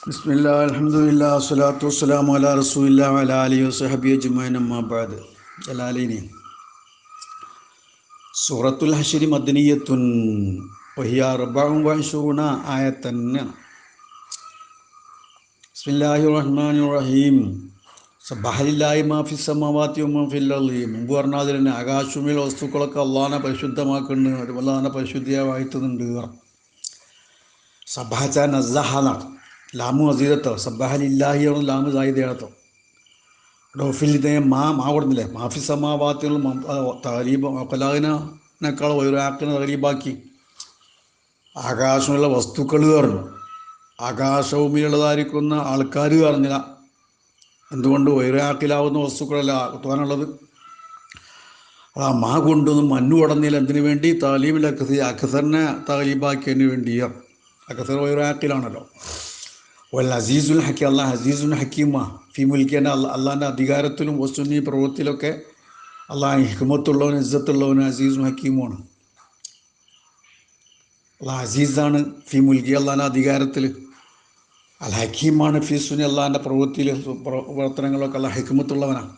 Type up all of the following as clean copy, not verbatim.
ബിസ്മില്ലാ അൽഹംദുലില്ലാ സ്വലാത്തു വസ്സലാമു അലാ റസൂലില്ലാ വഅലാ ആലിഹി വസഹബിഹി അജ്മഈൻ അമ്മാ ബഅദ്. ജലാലൈനി സൂറത്തുൽ ഹശ്രി മദ്നിയ്യത്തുൻ വഹിയ 24 ആയത്തൻ. ബിസ്മില്ലാഹിർ റഹ്മാനിർ റഹീം. സബ്ബഹ ലില്ലാഹി മാ ഫിസ് സമാവാതി വമാ ഫിൽ അർളി. മുമ്പ് പറഞ്ഞാൽ തന്നെ ആകാശഭൂമിയിലെ വസ്തുക്കളൊക്കെ അള്ളാഹനെ പരിശുദ്ധമാക്കുന്നുണ്ട്, അത് അള്ളാഹനെ പരിശുദ്ധിയായി വാഴ്ത്തുന്നുണ്ട്. സബ്ബഹ നസ്സഹന ലാമു അസീദത്തോ സബ്ബഹ ലില്ലാഹിയാണ് ലാമു സായിദയാണത്തോ ഡോഫിൽ ഇതേ മാ കൊടുന്നില്ലേ മാഫി സമാവാത്തിനുള്ള തകരീബ് കലാഹിനേക്കാൾ ഒരാക്കിനെ തകരീബാക്കി. ആകാശമുള്ള വസ്തുക്കൾ പറഞ്ഞു, ആകാശഭൂമിയിലുള്ളതായിരിക്കുന്ന ആൾക്കാർ പറഞ്ഞില്ല. എന്തുകൊണ്ട് ഒരാക്കിലാവുന്ന വസ്തുക്കളല്ല കുത്തുവാനുള്ളത്. ആ മാ കൊണ്ടൊന്നും മഞ്ഞു ഉടന്നില്ല. എന്തിനു വേണ്ടി? താലീമിൽ അഖസറിനെ തകരീബാക്കിയതിന് വേണ്ടിയാണ്. അഖസർ ഒരാക്കിലാണല്ലോ. അസീസുൽ ഹക്കീം, അള്ളാഹ് അസീസുൽ ഹക്കീമാ ഫി മുൽക്കിൻ്റെ അള്ളാഹിൻ്റെ അധികാരത്തിലും വസ്തുനി പ്രവൃത്തിയിലൊക്കെ അള്ളാഹ് ഹിക്മത്തുള്ളവനും ഇസ്സത്തുള്ളവനും അസീസുൽ ഹക്കീമുമാണ്. അള്ളാഹ് അസീസാണ് ഫി മുൽക്കി, അള്ളാഹിൻ്റെ അധികാരത്തിൽ. അൽ ഹക്കീമാണ് ഫി സുനി, അള്ളാഹിൻ്റെ പ്രവൃത്തിയിൽ പ്രവർത്തനങ്ങളൊക്കെ അള്ളാഹ് ഹിക്മത്തുള്ളവനാണ്.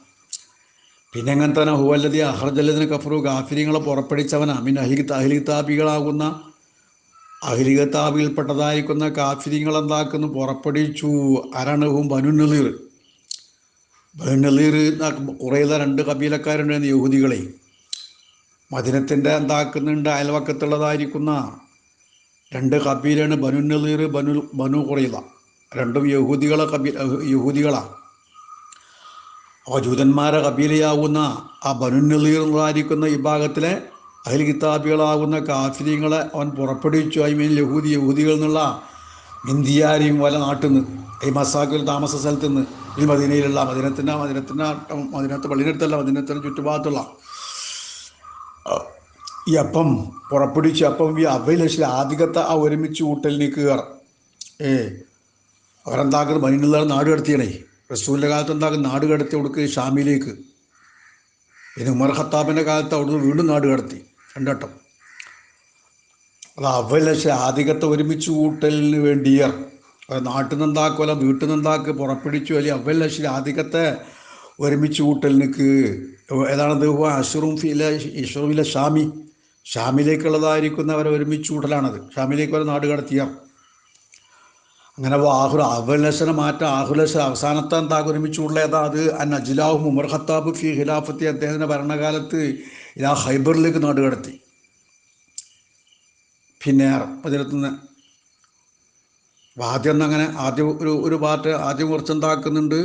പിന്നെ എങ്ങനെ തന്നെ ഹുവല്ലദീ അഖ്റജല്ലദീന കഫറു, കാഫിര്യങ്ങളെ പുറപ്പെടുവിച്ചവനാ. മിൻ അഹ്ലി കിതാബികളാകുന്ന അഹ്ലി കിതാബിൽപ്പെട്ടതായിരിക്കുന്ന കാഫിര്യങ്ങൾ എന്താക്കുന്നു? പുറപ്പെടുവിച്ചു. ആരാണ്? ബനു നളീർ. ബനു നളീർ കുറേയുള്ള 2 കബീലക്കാരുണ്ടായിരുന്നു, യഹൂദികളെ. മദീനത്തിൻ്റെ എന്താക്കുന്നുണ്ട് അയൽവക്കത്തുള്ളതായിരിക്കുന്ന 2 കബീലാണ് ബനു നളീർ, ബനു ഖുറൈള. രണ്ടും യഹൂദികളാണ്. അപ്പോൾ ജൂതന്മാരെ കബീലയാകുന്ന ആ ബനു നളീർ എന്നതായിരിക്കുന്ന വിഭാഗത്തിലെ അഹ്ലി കിതാബികളാകുന്ന കാഫിര്യങ്ങളെ അവൻ പുറപ്പെടുവിച്ചു. മീൻ യഹൂദികൾ എന്നുള്ള മിന്തിയാരിയും വല നാട്ടിൽ നിന്ന്, ഈ മസാക്കിൽ താമസ സ്ഥലത്ത് നിന്ന്, ഈ മദീനയിലുള്ള മദീനത്ത് പള്ളിനടുത്തല്ല, മദീനത്തിന് ചുറ്റുഭാഗത്തുള്ള ഈ അപ്പം പുറപ്പെടുവിച്ചു. അപ്പം ഈ അവയിലെ ആധികത്തെ ആ ഒരുമിച്ച് കൂട്ടലിലേക്ക് കയറാം. അവരെന്താക്കുന്നത്? മദീനയിലുള്ള നാട് കടത്തിയണേ. റസൂലിൻ്റെ കാലത്ത് എന്താക്കും? നാട് കടത്തി കൊടുക്കുക ഷാമിലേക്ക്. പിന്നെ ഉമർ ഖത്താബിൻ്റെ കാലത്ത് അവിടുന്ന് വീണ്ടും നാട് കടത്തി 2 വട്ടം. അത് അവലക്ഷ ആധികത്തെ ഒരുമിച്ച് കൂട്ടലിന് വേണ്ടിയ നാട്ടിൽ നിന്നുണ്ടാക്കുമല്ല, വീട്ടിൽ നിന്നുണ്ടാക്കുക പുറപ്പെടുവിച്ചു. അല്ലെങ്കിൽ അവലക്ഷ ആധികത്തെ ഒരുമിച്ച് കൂട്ടലിനക്ക് ഏതാണത്? അഷറുമിലെ ഷാമിലേക്കുള്ളതായിരിക്കുന്നവരെ ഒരുമിച്ച് കൂട്ടലാണത്. ഷാമിലേക്ക് വരെ നാട് കടത്തിയ. അങ്ങനെ അവലക്ഷനെ മാറ്റാം. ആഹുലക്ഷ അവസാനത്തെ എന്താക്കും? ഒരുമിച്ച് കൂട്ടൽ ഏതാ? അത് അജ്ലാഹും ഉമർ ഖത്താബ് ഫി ഖിലാഫത്തി, അദ്ദേഹത്തിൻ്റെ ഭരണകാലത്ത് ഇതാ ഖൈബറിലേക്ക് നാട് കടത്തി. പിന്നെ മദീനത്തുനിന്ന് ആദ്യം അങ്ങനെ ഒരു പാർട്ട് ആദ്യം കുറച്ചെന്താക്കുന്നുണ്ട്?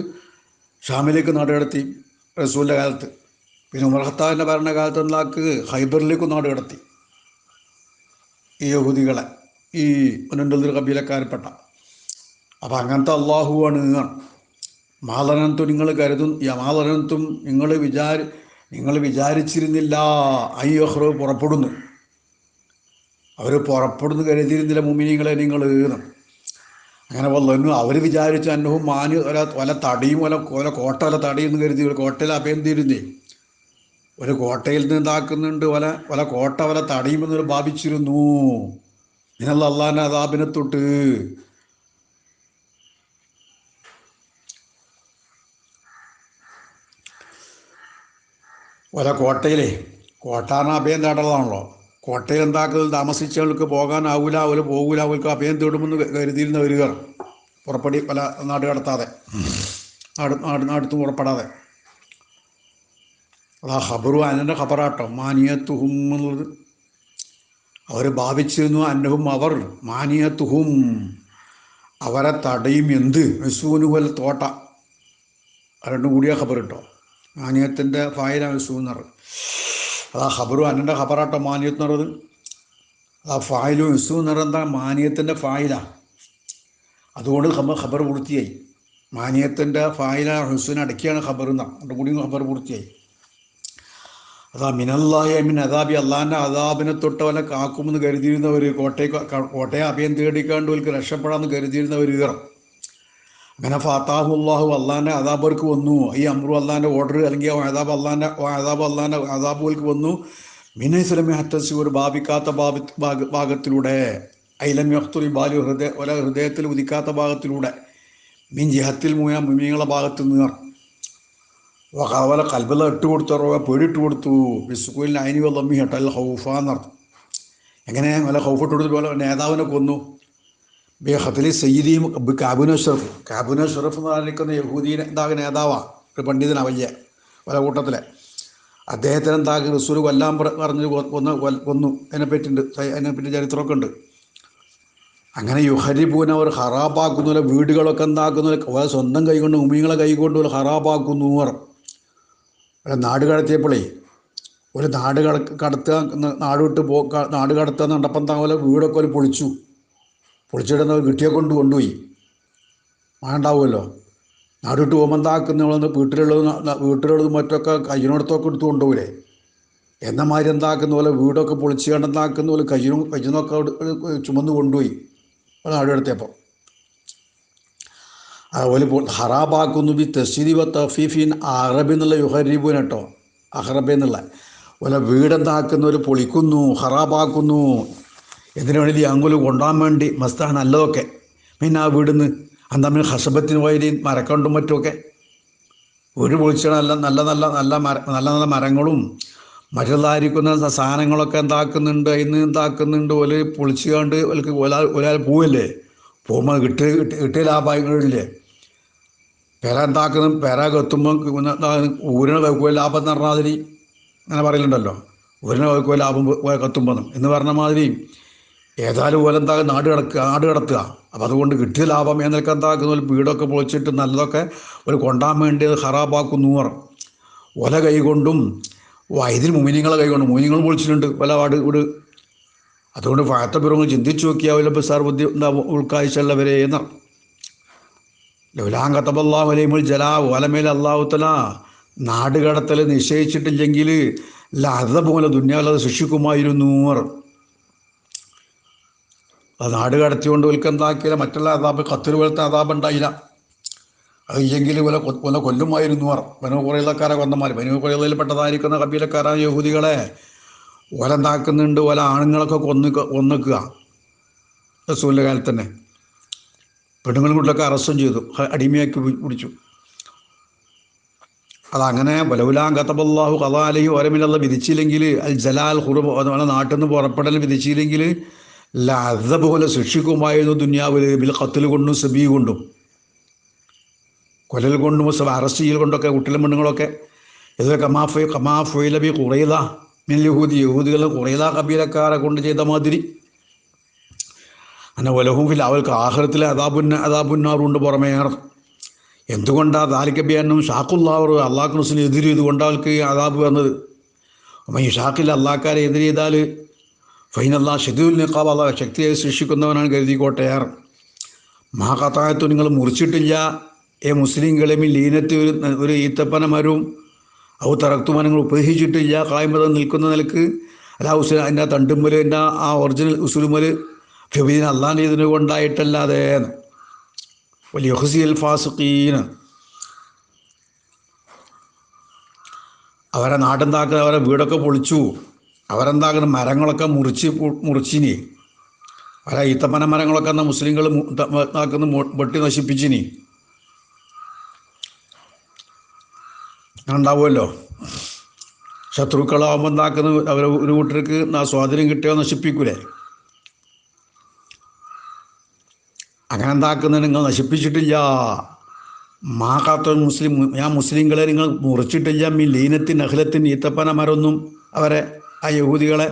ഷാമിലേക്ക് നാട് കടത്തി റസൂലിൻ്റെ കാലത്ത്. പിന്നെ ഉമർ ഖത്താബിൻ്റെ ഭരണകാലത്ത് എന്താക്ക്? ഖൈബറിലേക്ക് നാട് കടത്തി ഈ യഹൂദികളെ, ഈ 2 കബീലക്കാരിൽപ്പെട്ട. അപ്പം അങ്ങനത്തെ അള്ളാഹുവാണ്. മാലനത്തും നിങ്ങൾ വിചാരിച്ചിരുന്നില്ല അയ്യഹ്റു പുറപ്പെടുന്നു, അവർ പുറപ്പെടുന്നു കരുതിയിരുന്നില്ല മുഅ്മിനീങ്ങളെ നിങ്ങൾ. അങ്ങനെ വന്നു അവർ വിചാരിച്ചു അന്നഹും മാന് വല തടിയും വല കോട്ട വല തടിയെന്ന് കരുതി. ഒരു കോട്ടയിൽ അഭയം തീരുന്നേ. ഒരു കോട്ടയിൽ നിന്ന് ഇതാക്കുന്നുണ്ട് വല കോട്ട വല തടിയുമെന്നൊരു ഭാവിച്ചിരുന്നു. നിങ്ങൾ അള്ളാഹിൻ്റെ അദാബിനെ തൊട്ട്. കോട്ടയിലെ കോട്ടാറിന് അഭയം തേടലാണല്ലോ. കോട്ടയിൽ എന്താക്കുന്നത്? താമസിച്ചവർക്ക് പോകാനാവില്ല, അവർക്ക് അഭയം തേടുമെന്ന് കരുതിയിരുന്ന വരിക പല നാട് കടത്താതെ, നാടത്തും പുറപ്പെടാതെ. അതാ ഖബറു അതിൻ്റെ ഖബറാട്ടോ. മാനിയത്തുഹും എന്നുള്ളത് അവർ ഭാവിച്ചിരുന്നു. അന്നഹും അവർ മാനിയത്തുഹും അവരെ തടയും. എന്ത്? മെസൂനുവൽ തോട്ട. 2 കൂടിയ ഖബർ കേട്ടോ. മാനിയത്തിൻ്റെ ഫായില മെസൂന്നർ. അതാ ഖബറു അന്നൻ്റെ ഖബറാട്ടോ മാനിയത്ത് എന്ന് പറയുന്നത്. ആ ഫായിലും മെസൂ എന്ന് പറയുന്നത് എന്താ? മാനിയത്തിൻ്റെ ഫായില. അതുകൊണ്ട് ഖബർ പൂർത്തിയായി. മാനിയത്തിൻ്റെ ഫായില ഹുസൂൻ അടക്കിയാണ് ഖബർ എന്നാ. 2 കൂടി ഖബർ പൂർത്തിയായി. അതാ മിനല്ലാഹി മിൻ അദാബി, അള്ളാഹിൻ്റെ അദാബിനെ തൊട്ട് വല്ല കാക്കുമെന്ന് കരുതിയിരുന്നവർ, കോട്ടയെ അഭയം തേടിക്കാണ്ട് അവർക്ക് രക്ഷപ്പെടാമെന്ന് കരുതിയിരുന്നവർ. അങ്ങനെ ഫാത്താഹുല്ലാഹു, അള്ളാഹിൻ്റെ അദാബർക്ക് വന്നു. ഈ അമ്രു അള്ളാഹിൻ്റെ ഓർഡർ അല്ലെങ്കിൽ അദാബ് അദാബുകൾക്ക് വന്നു. മിനൈസ്ലമി ഹത്തസി, ഒരു ഭാവിക്കാത്ത ഭാഗത്തിലൂടെ. ഐലം യഖ്തുൽ ബാലു, ഹൃദയത്തിൽ ഉദിക്കാത്ത ഭാഗത്തിലൂടെ. മീൻ ജിഹത്തിൽ മുമീങ്ങളെ ഭാഗത്ത് നിന്ന് വകവല കൽബല ഇട്ട് കൊടുത്തറോ പേടിട്ട് കൊടുത്തു ബിസ്കുലിന് അയിനി വല്ലമ്മി ഹട്ടൽ ഹൗഫാന്നർത്ഥം. എങ്ങനെ വല്ല ഹൗഫിട്ട് കൊടുത്തിട്ട് പോലെ നേതാവിനെ കൊന്നു. ബേഹത്തിലെ സയ്യിദിയും കാബുനഷ്റഫ് എന്ന് പറഞ്ഞിരിക്കുന്ന യഹൂദീൻ എന്താകുന്ന നേതാവാണ്, ഒരു പണ്ഡിതനാണ് വലിയ പല കൂട്ടത്തിലെ. അദ്ദേഹത്തിന് എന്താക്കി റസൂൽ കൊല്ലാൻ പറഞ്ഞ് കൊന്നു. അതിനെപ്പറ്റി ചരിത്രമൊക്കെ ഉണ്ട്. അങ്ങനെ യുഹരിബൂന അവർ ഹറാബാക്കുന്നില്ല, വീടുകളൊക്കെ എന്താക്കുന്നില്ല, സ്വന്തം കൈകൊണ്ട് ഉമ്മിങ്ങളെ കൈകൊണ്ട് ഒരു ഹറാബാക്കുന്നവർ. നാട് കടത്തിയപ്പോഴേ ഒരു നാട് കടത്തുക, നാട് കടത്തുക നടപ്പം താപോലെ വീടൊക്കെ ഒരു പൊളിച്ചിടുന്ന കിട്ടിയെ കൊണ്ടുപോയി വേണ്ടാവുമല്ലോ. നാട് വിട്ട് പോകുമ്പോൾ എന്താക്കുന്നവളെന്ന് വീട്ടിലുള്ളത് മറ്റൊക്കെ കയ്യിനോടത്തൊക്കെ എടുത്തു കൊണ്ടുപോകില്ലേ. എന്ന മാതിരി എന്താക്കുന്ന പോലെ വീടൊക്കെ പൊളിച്ച് കണ്ടെന്താക്കുന്ന പോലെ കയ്യിനൊക്കെ ചുമന്ന് കൊണ്ടുപോയി നാട് കടത്തിയപ്പോൾ. അതുപോലെ ഹറാബാക്കുന്നു ബി തസ്രീ വ തഫീഫിൻ അറബി എന്നുള്ള യുഹരീബുൻ കേട്ടോ, അഹറബി എന്നുള്ള പോലെ വീടെന്താക്കുന്നവർ പൊളിക്കുന്നു, ഹറാബാക്കുന്നു. എന്തിനു വേണ്ടി അങ്ങോട്ട് കൊണ്ടുപോകാൻ വേണ്ടി മസ്താണ് നല്ലതൊക്കെ. പിന്നെ ആ വീടിന്ന് അന്തമിന് ഹസബത്തിന് പോയി മരക്കൊണ്ടും മറ്റുമൊക്കെ വീട് പൊളിച്ചാൽ നല്ല മരങ്ങളും മറ്റുള്ളതായിരിക്കുന്ന സാധനങ്ങളൊക്കെ എന്താക്കുന്നുണ്ട്, അതിന് എന്താക്കുന്നുണ്ട് ഓല് പൊളിച്ചുകൊണ്ട് ഒരാൾ പോവല്ലേ, പോകുമ്പോൾ കിട്ടിയ ലാഭങ്ങളില്ലേ. പെര എന്താക്കുന്നു, പെര കത്തുമ്പോൾ ഊരിനെ വെക്കുക ലാഭം എന്ന് പറഞ്ഞ മാതിരി അങ്ങനെ പറയലുണ്ടല്ലോ, ഊരിനെ വെക്കുക ലാഭം കത്തുമ്പോൾ എന്ന് പറഞ്ഞ മാതിരി. ഏതായാലും പോലെ എന്താകും നാട് കടത്തുക. അപ്പം അതുകൊണ്ട് കിട്ടിയ ലാഭം എന്നൊക്കെ എന്താക്കുന്ന ഒരു വീടൊക്കെ പൊളിച്ചിട്ട് നല്ലതൊക്കെ ഒരു കൊണ്ടാൻ വേണ്ടി ഹറാബാക്കുന്നു. ഒല കൈകൊണ്ടും ഇതിന് മുമിനിങ്ങളെ കൈകൊണ്ടും മുമിനിങ്ങൾ പൊളിച്ചിട്ടുണ്ട് പല വീട്. അതുകൊണ്ട് ഫാത്തപുരങ്ങൾ ചിന്തിച്ചു നോക്കിയാൽ ബസാർ ബുദ്ധി ഉൾക്കാഴ്ചയുള്ളവരെ എന്ന ലൗലാങ്കത്തബല്ലാഹു അലൈഹിൽ ജലാ ഓലമേൽ അള്ളാഹുത്തല നാട് കടത്തൽ നിശ്ചയിച്ചിട്ടില്ലെങ്കിൽ അത് പോലെ ദുന്യാവിലത് ശിക്ഷിക്കുമായിരുന്നു. അത് നാട് കടത്തിക്കൊണ്ട് വിൽക്കെന്താക്കിയില്ല, മറ്റുള്ള അതാബ് കത്തിൽ പോലത്തെ അതാബ് ഉണ്ടായില്ല. അത് ഇല്ലെങ്കിൽ പോലെ കൊല്ലുമായിരുന്നു. ബനൂ ഖുറൈളക്കാരെ കൊന്നമാർ, ബനൂ ഖുറൈളയിൽ പെട്ടതായിരിക്കുന്ന കബീലക്കാരായ യഹൂദികളെ ഓലെന്താക്കുന്നുണ്ട്, ഓല ആണുങ്ങളൊക്കെ കൊന്നിക്കുക. റസൂലിൻ്റെ കാലത്ത് തന്നെ പെണ്ണുങ്ങളും കൂട്ടിലൊക്കെ അറസ്റ്റും ചെയ്തു, അടിമയാക്കി പിടിച്ചു. അതങ്ങനെ ബലൗലാം കതബല്ലാഹു ഖദാ അലൈഹി ഓരമിലുള്ള വിധിച്ചില്ലെങ്കിൽ അൽ ജലാൽ ഖുർബ് അതുപോലെ നാട്ടിൽ നിന്ന് പുറപ്പെടൽ വിധിച്ചില്ലെങ്കിൽ ലഅദബ പോലെ ശിക്ഷിക്കുമായിരുന്നു ദുനിയാവിൽ ബിൽ ഖത്ൽ കൊണ്ടും സബീ കൊണ്ടും, കൊല്ലൽ കൊണ്ടും അറസ്റ്റ് ചെയ്യൽ കൊണ്ടൊക്കെ കുട്ടികളും പെണ്ണുങ്ങളൊക്കെ. ഇത് കമാഫുയില ബി ഖുറൈള മിൻ യഹൂദികൾ ഖുറൈള കബീലക്കാരെ കൊണ്ട് ചെയ്ത മാതിരി. അങ്ങനെ വലഹും ഫിൽ അവർക്ക് ആഖിറത്തിലെ അദാബുന്നാറുണ്ട് പുറമേ. എന്തുകൊണ്ടാണ് ദാലിക്കബിയാനും ഷാഖുല്ലാവർ അള്ളാഹ് റസൂലിന് എതിര് ചെയ്തുകൊണ്ട് അവർക്ക് ഈ അദാബ് വന്നത്. അപ്പം ഈ ഷാഖിൽ അള്ളാഹ്ക്കാരെ എതിര് ചെയ്താൽ ഫൈനല്ലാ ഷദീദുൽ നിഖാബ്, അള്ളാഹ് ശക്തിയെ സൃഷ്ടിക്കുന്നവനാണ് കരുതിക്കോട്ടെയാർ. മഹാകത്തായത്തു നിങ്ങൾ മുറിച്ചിട്ടില്ല മുസ്ലിങ്ങളെ ലീനത്ത് ഒരു ഈത്തപ്പന മരവും ഔ തറക്തുമ നിങ്ങൾ ഉപേക്ഷിച്ചിട്ടില്ല കായ്മതം നിൽക്കുന്ന നിലക്ക് അല്ലാ ഉസുൽ അതിൻ്റെ തണ്ടുമ്മൽ എൻ്റെ ആ ഒറിജിനൽ ഉസുലുമൽ ഫിബീൻ അള്ളാഹിൻ്റെ ഇതിന് കൊണ്ടായിട്ടല്ലാതെ. വലിയ ഹുസിയൽ ഫാസിഖീൻ അവരെ നാടെന്താക്കുക, അവരെ വീടൊക്കെ പൊളിച്ചു, അവരെന്താക്കുന്ന മരങ്ങളൊക്കെ മുറിച്ചിനി, അവരെ ഈത്തപ്പന മരങ്ങളൊക്കെ എന്നാൽ മുസ്ലിങ്ങൾ വെട്ടി നശിപ്പിച്ചിനി. ഉണ്ടാവുമല്ലോ, ശത്രുക്കളാവുമ്പോൾ എന്താക്കുന്ന അവരെ ഒരു കൂട്ടർക്ക് സ്വാധീനം കിട്ടിയോ നശിപ്പിക്കൂലേ. അങ്ങനെ എന്താക്കുന്നത് നിങ്ങൾ നശിപ്പിച്ചിട്ടില്ല. മാക്കാത്ത മുസ്ലിം ഞാൻ മുസ്ലിങ്ങളെ നിങ്ങൾ മുറിച്ചിട്ടില്ല. മീ ലീനത്തിൻ അഖിലത്തിൻ ഈത്തപ്പന മരൊന്നും അവരെ ആ യഹൂദികളെ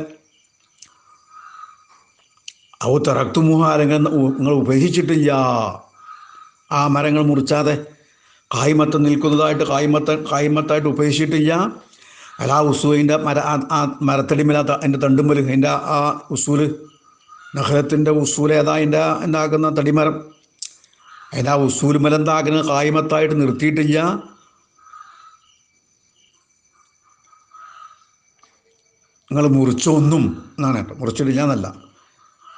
ഔ തറക്തുമുഹ അല്ലെങ്കിൽ നിങ്ങൾ ഉപേക്ഷിച്ചിട്ടില്ല. ആ മരങ്ങൾ മുറിച്ചാതെ കായ്മത്ത് നിൽക്കുന്നതായിട്ട് കായ്മത്തായിട്ട് ഉപേക്ഷിച്ചിട്ടില്ല. അല്ല ആ ഉസൂലിൻ്റെ ആ മരത്തടിമേലാത്ത അതിൻ്റെ തണ്ടുമ്പൽ അതിൻ്റെ ആ ഉസൂല് നഖലത്തിൻ്റെ ഉസൂൽ ഏതാ അതിൻ്റെ ഉണ്ടാക്കുന്ന തടിമരം, അതിൻ്റെ ആ ഉസൂൽ മലെന്താക്കുന്ന കായ്മത്തായിട്ട് നിർത്തിയിട്ടില്ല. നിങ്ങൾ മുറിച്ചൊന്നും എന്നാണ് കേട്ടോ, മുറിച്ചിട്ടില്ല എന്നല്ല.